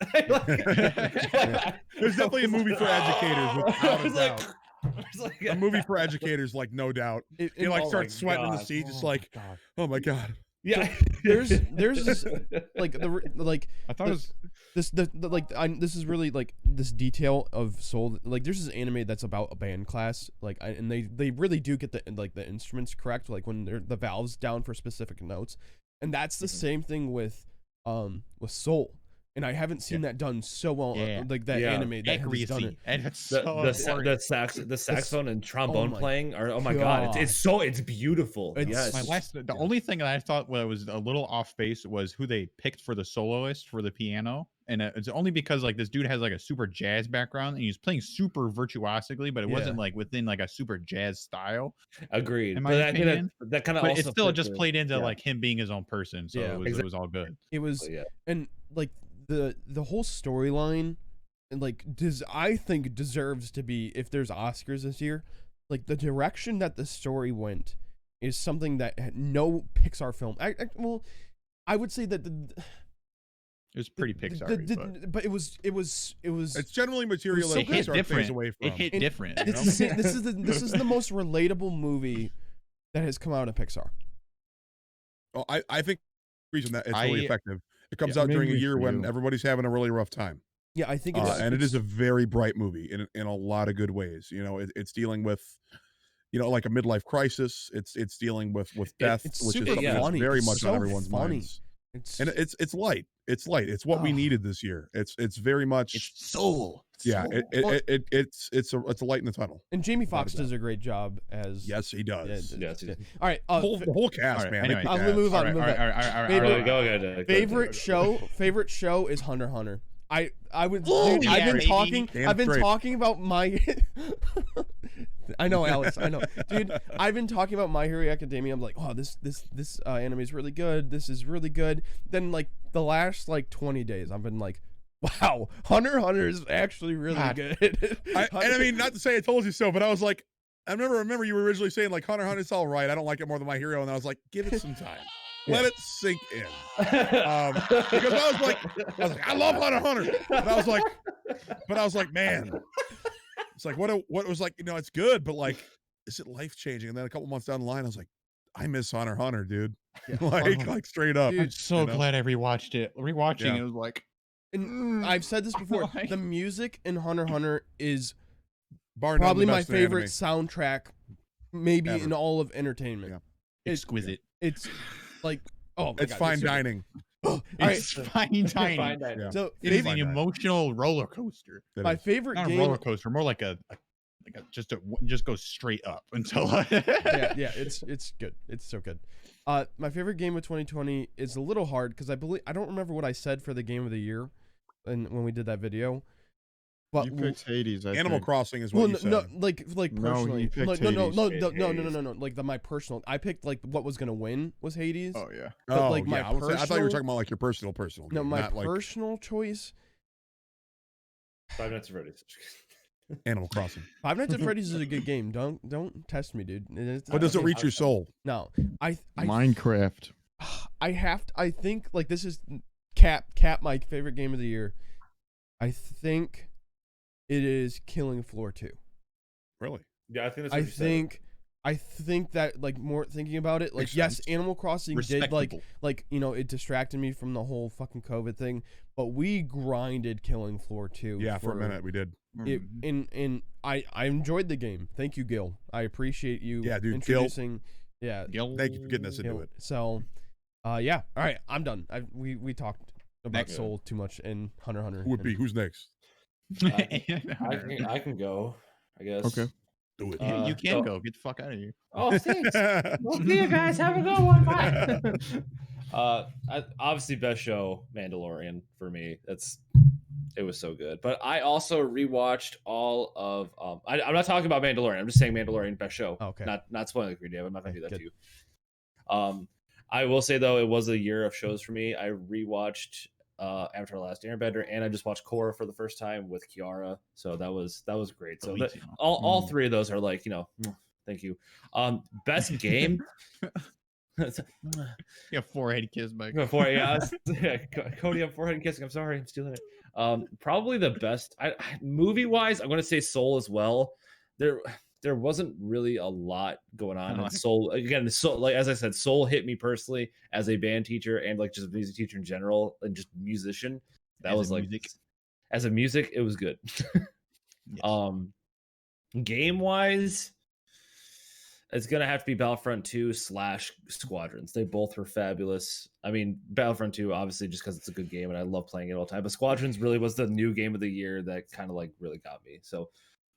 There's definitely a movie for educators. Without a doubt. Like, a movie for educators, like, no doubt. You start sweating in the seat, just like, oh my god. Yeah, there's this like I thought it was this is really like this detail of Soul. Like, there's this anime that's about a band class, and they really do get the instruments correct, like when they're the valves down for specific notes, and that's the same thing with Soul. and I haven't seen that done so well. Yeah. Like that anime that has done it. And it's The so the, important. the saxophone and trombone my playing are, oh my god, it's beautiful. It's- Yes. The only thing that I thought was a little off base was who they picked for the soloist for the piano, and it's only because like this dude has like a super jazz background and he's playing super virtuosically, but it wasn't like within like a super jazz style. Agreed. In but my I think opinion, that kind of but also it still fit just the- played into yeah. like him being his own person, so Yeah. it was all good. It was, yeah. and like the whole storyline, and like I think deserves to be, if there's Oscars this year, like the direction that the story went is something that no Pixar film. I would say that It was pretty Pixar, but it was It's generally material so that good. hit Pixar different. stays away from. It hit And different. This is the most relatable movie that has come out of Pixar. Oh, I think the reason that it's really I- effective. It comes out during a Maybe year for when you. everybody's having a really rough time. Yeah, I think And it is a very bright movie in a lot of good ways. You know, it's dealing with, you know, like a midlife crisis. It's dealing with death, it's which is super something that's funny. very It's much so on everyone's funny. minds. It's And it's light. It's light. It's what we Oh. needed this year. It's very much It's soul. yeah. Soul. It's a light in the tunnel. and Jamie Without a Foxx doubt. does a great job as Yes, he does. Yes, yeah. All right, The whole cast, All right, man. anyway. They I'll kick move ass. on. All right. Favorite- Go ahead. favorite show is Hunter x Hunter. I've been baby. talking Damn I've been straight. talking about my I know, Alex, I know. Dude, I've been talking about My Hero Academia. I'm like, oh, this anime is really good. This is really good. Then like the last like 20 days, I've been like, wow, Hunter x Hunter is actually really God. good. And I mean, not to say I told you so, but I was like, I remember you were originally saying like Hunter x Hunter's all right. I don't like it more than My Hero, and I was like, give it some time. Let it sink in. Because I was like, I love Hunter x Hunter. But I was like, man, it's like what was like, you know, it's good, but like, is it life changing? And then a couple months down the line, I was like, I miss Hunter x Hunter, dude. like straight up. Dude, I'm so you know? glad I rewatched it. Rewatching Yeah. it was like, And I've said this before. Like- The music in Hunter x Hunter is Bar none, probably the my best in favorite anime. soundtrack, maybe Ever. in all of entertainment. Yeah. exquisite. It's like, oh my It's God, fine so good. dining. All right, It's fine dining. Yeah. so It is favorite, an emotional roller coaster. That my is. favorite Not a game. roller coaster, more like a just goes straight up until Yeah, it's good. It's so good. My favorite game of 2020 is a little hard because I don't remember what I said for the game of the year, and when we did that video. But You picked Hades. I Animal think. Crossing is what you said. no, like No, personally, he picked no, Hades. no, like my personal. I picked like what was gonna win was Hades. oh yeah. But, like, my I thought you were personal- talking about like your personal. No, game, my not like personal choice. 5 Nights at Freddy's. Animal Crossing. Five Nights at Freddy's is a good game. Don't test me, dude. But does it reach your soul? No, I Minecraft. I think like this is cap my favorite game of the year. I think it is Killing Floor 2. Really? Yeah, I think that's what you said. I think that like more thinking about it, like Makes yes, sense. Animal Crossing did Respectable. like you know, it distracted me from the whole fucking COVID thing, but we grinded Killing Floor 2. Yeah, for a minute we did. It, and I enjoyed the game. Thank you, Gil. I appreciate you Yeah, dude, Gil. introducing yeah, Gil. Thank you for getting us into Gil. it. So yeah. All right, I'm done. We talked about Next. Soul too much and Hunter x Hunter. Who would be? Who's next? I can go, I guess. Okay. Do it. Uh, You can so- go. Get the fuck out of here. Oh, thanks. Well, see you guys. Have a good one. Bye. Obviously, best show, Mandalorian for me. It was so good. But I also rewatched all of. I'm not talking about Mandalorian. I'm just saying Mandalorian best show. Okay. Not spoiling it for you, Dave. I'm not gonna Okay, do that good. to you. I will say though, it was a year of shows for me. I rewatched Avatar: The Last Airbender, and I just watched Korra for the first time with Kiara. So that was great. So Elite, all three of those are like, you know, thank you. Best game. Yeah, forehead kiss, Mike. Cody, I'm forehead kissing. I'm sorry, I'm stealing it. Probably the best movie wise, I'm gonna say Soul as well. There wasn't really a lot going on in Soul. Again, Soul, like as I said, Soul hit me personally as a band teacher and like just a music teacher in general and just musician. That As was a like music. as a music, it was good. Yes. Game wise, It's gonna have to be Battlefront 2 / Squadrons. They both were fabulous. I mean, Battlefront 2 obviously just because it's a good game and I love playing it all the time. But Squadrons really was the new game of the year that kind of like really got me. So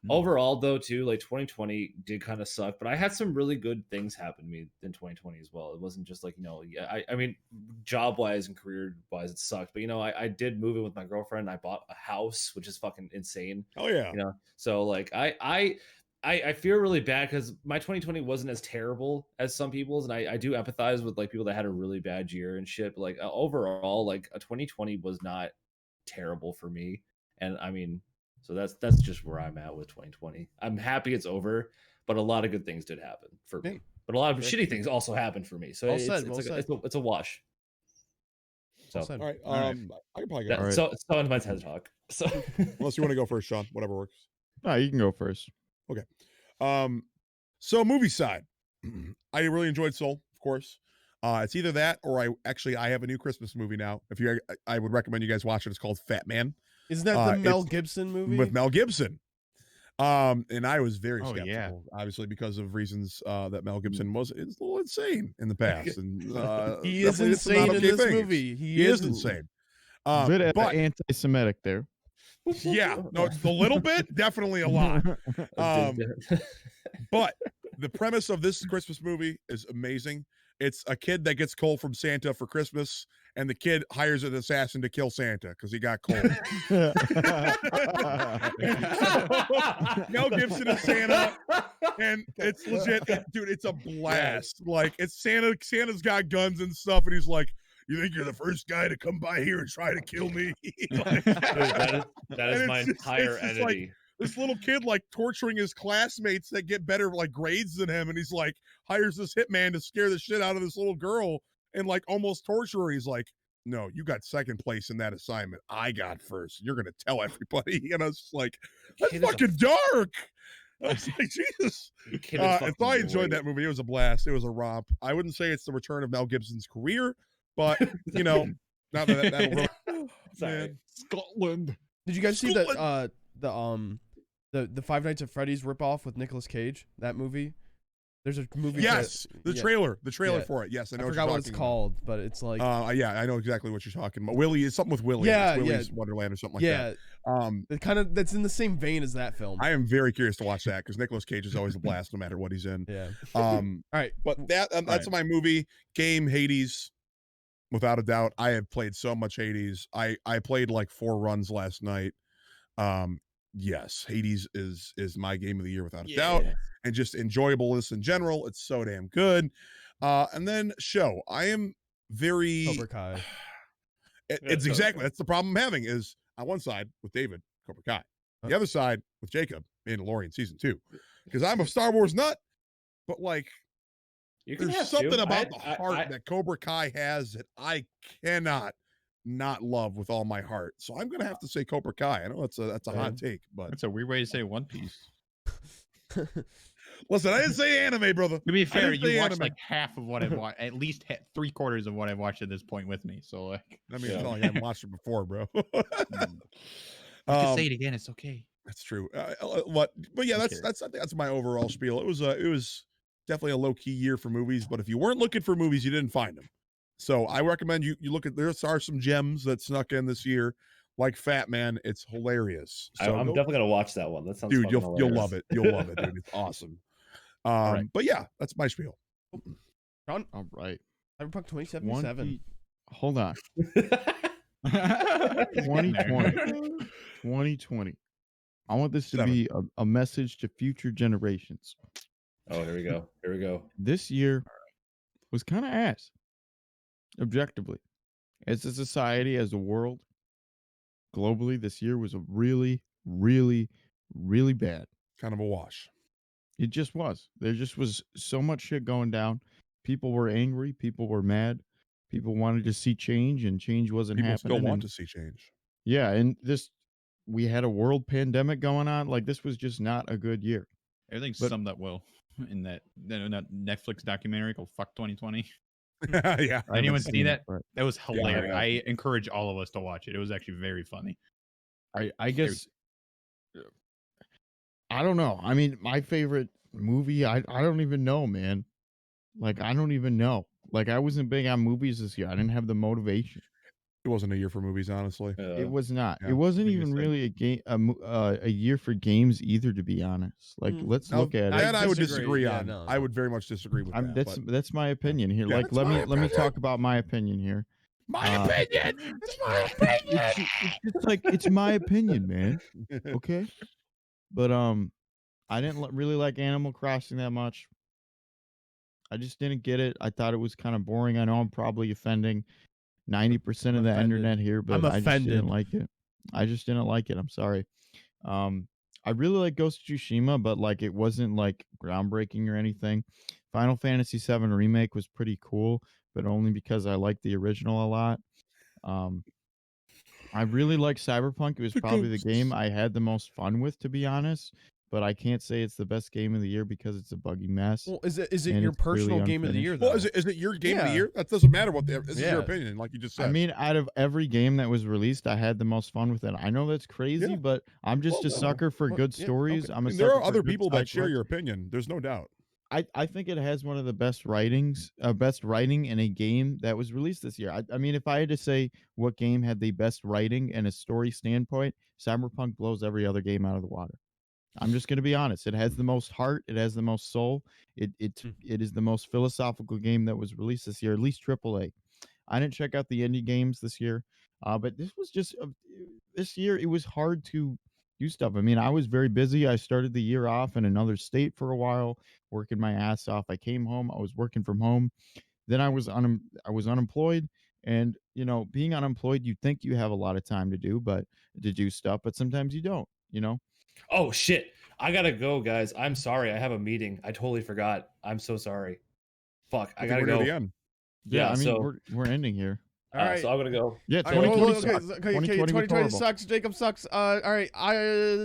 overall, though, too, like 2020 did kind of suck, but I had some really good things happen to me in 2020 as well. It wasn't just like, I mean, job wise and career wise, it sucked, but I did move in with my girlfriend. I bought a house, which is fucking insane. Oh yeah. So like I feel really bad because my 2020 wasn't as terrible as some people's, and I do empathize with like people that had a really bad year and shit. But like overall, like a 2020 was not terrible for me, and I mean, so that's just where I'm at with 2020. I'm happy it's over, but a lot of good things did happen for me. But a lot of shitty things also happened for me. So it's a wash. So all right, I can probably go. go. So on my TED talk. So unless you want to go first, Sean, whatever works. No, you can go first. Okay. So movie side, I really enjoyed Soul, of course. It's either that or I have a new Christmas movie now. I would recommend you guys watch it. It's called Fat Man. Isn't that the Mel Gibson movie? With Mel Gibson. And I was very skeptical, obviously, because of reasons that Mel Gibson was a little insane in the past. And he is insane in this movie. He is insane. Bit anti-Semitic there. Yeah, no, it's a little bit, definitely a lot. But the premise of this Christmas movie is amazing. It's a kid that gets coal from Santa for Christmas, and the kid hires an assassin to kill Santa because he got coal. Mel Gibson is Santa, and it's legit, dude. It's a blast. Like it's Santa. Santa's got guns and stuff, and he's like, "You think you're the first guy to come by here and try to kill me?" Like, that is my entire entity. Like, this little kid like torturing his classmates that get better like grades than him, and he's like hires this hitman to scare the shit out of this little girl and like almost torture her. He's like, "No, you got second place in that assignment. I got first. You're gonna tell everybody." And I was like, "That's fucking dark." I was like, Jesus. And so I enjoyed that movie. It was a blast. It was a romp. I wouldn't say it's the return of Mel Gibson's career, but not that that'll Sorry. Scotland. Did you guys see the Five Nights at Freddy's ripoff with Nicolas Cage? That movie. There's a movie. Yes, the trailer for it. Yes, I know. I forgot what it's called, but it's like. Yeah, I know exactly what you're talking about. Willie is something with Willie. Yeah, Willie's Wonderland or something like that. That's in the same vein as that film. I am very curious to watch that because Nicolas Cage is always a blast no matter what he's in. Yeah. All right, but that's my movie game. Hades, without a doubt. I have played so much Hades. I played like 4 runs last night. Yes, Hades is my game of the year without a doubt, and just enjoyableness in general. It's so damn good. And then show. I am very Cobra Kai. It's exactly that's the problem I'm having is on one side with David, Cobra Kai, the other side with Jacob, Mandalorian season 2, because I'm a Star Wars nut, but like there's something about the heart that Cobra Kai has that I cannot not love with all my heart. So I'm gonna have to say Cobra Kai. I know that's a hot take, but that's a weird way to say One Piece. Listen, I didn't say anime, brother. To be fair, you watched like half of what I've watched, at least 3/4 of what I've watched at this point with me. So like, I mean, it's not like I haven't watched it before, bro. You can say it again. It's okay. That's true. But yeah, I think that's my overall spiel. It was definitely a low key year for movies. But if you weren't looking for movies, you didn't find them. So I recommend you look at. There are some gems that snuck in this year, like Fat Man. It's hilarious. So I'm definitely gonna watch that one. That sounds dude. You'll love it. You'll love it, dude. It's awesome. Right. But yeah, that's my spiel. Sean? All right. Cyberpunk 2077. Hold on. 2020. I want this to be a message to future generations. Oh, here we go. This year was kind of ass. Objectively, as a society, as a world, globally, this year was a really, really, really bad. Kind of a wash. It just was. There just was so much shit going down. People were angry. People were mad. People wanted to see change, and change wasn't happening. People still want to see change. Yeah, and we had a world pandemic going on. Like, this was just not a good year. Everything's summed up well in that Netflix documentary called "Fuck 2020." Yeah. Anyone see that? That was hilarious. Yeah, I encourage all of us to watch it. It was actually very funny. I guess I don't know. I mean, my favorite movie, I don't even know, man. Like, I don't even know. Like, I wasn't big on movies this year. I didn't have the motivation. It wasn't a year for movies, honestly. It was not. Yeah, It wasn't I think the even same. really a year for games either, to be honest. Like, let's Now, look at it. that I would disagree. disagree Yeah, on. no, I no. would very much disagree with that. but That's my opinion here. Yeah, Like, that's let my me opinion. talk about my opinion here. my Uh, opinion. It's my opinion. It's just like it's my opinion, man. Okay, but I didn't really like Animal Crossing that much. I just didn't get it. I thought it was kind of boring. I know I'm probably offending 90% of the offended. internet here, but I'm I just didn't offended. like it. I just didn't like it. I'm sorry. I really like Ghost of Tsushima, but like it wasn't like groundbreaking or anything. Final Fantasy VII Remake was pretty cool, but only because I liked the original a lot. Um, I really like Cyberpunk. It was The probably the game ghosts. I had the most fun with, to be honest. But I can't say it's the best game of the year because it's a buggy mess Well, is it and your it's clearly personal game of the year unfinished. though? Well, is it your game of the Yeah. year? That doesn't matter what this is your Yeah. opinion, like you just I said. mean, out of every game that was released, I had the most fun with it. I know that's crazy, Yeah. but I'm just Well, a no. sucker for Well, good yeah, stories. okay. I'm I a mean, there sucker are for other good people side that share quests. your opinion. There's no doubt. I think it has one of the best best writing in a game that was released this year. I mean, if I had to say what game had the best writing and a story standpoint, Cyberpunk blows every other game out of the water. I'm just going to be honest. It has the most heart. It has the most soul. It is the most philosophical game that was released this year, at least AAA. I didn't check out the indie games this year, but this was just this year. It was hard to do stuff. I mean, I was very busy. I started the year off in another state for a while, working my ass off. I came home. I was working from home. Then I was unemployed, and being unemployed, you think you have a lot of time to do stuff, but sometimes you don't. Oh shit! I gotta go, guys. I'm sorry. I have a meeting. I totally forgot. I'm so sorry. Fuck. I I think gotta we're near go. the end. Yeah, I mean, So we're ending here. All right. so I'm gonna go. Yeah, All right, 2020 okay, sucked. okay, 2020 was 2020 horrible. sucks. Jacob sucks. All right.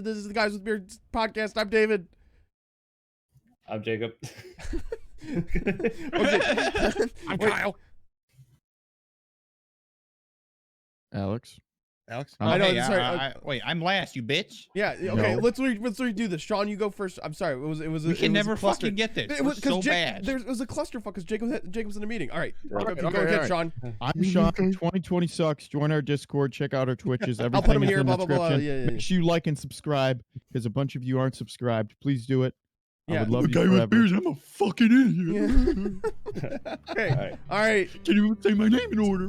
This is the Guys with Beard podcast. I'm David. I'm Jacob. Okay. I'm Wait, Kyle. Alex. Alex. I know. Hey, Sorry. wait, I'm last, you bitch. Yeah. Okay. No. Let's redo this. Sean, you go first. I'm sorry. It was. We it can was never a cluster. fucking get this. It We're was 'cause so bad. It was a clusterfuck because Jacob's in a meeting. All right. Right. Jacob, you go Okay, ahead, all Sean. I'm Sean. 2020 sucks. Join our Discord. Check out our Twitches. Everything I'll put 'em is here, in blah, the blah, blah. description. Yeah. Make sure you like and subscribe because a bunch of you aren't subscribed. Please do it. I Yeah. would love The you guy with forever. beers. I'm a fucking idiot. Yeah. Okay. All right. All right. Can't even say my name in order.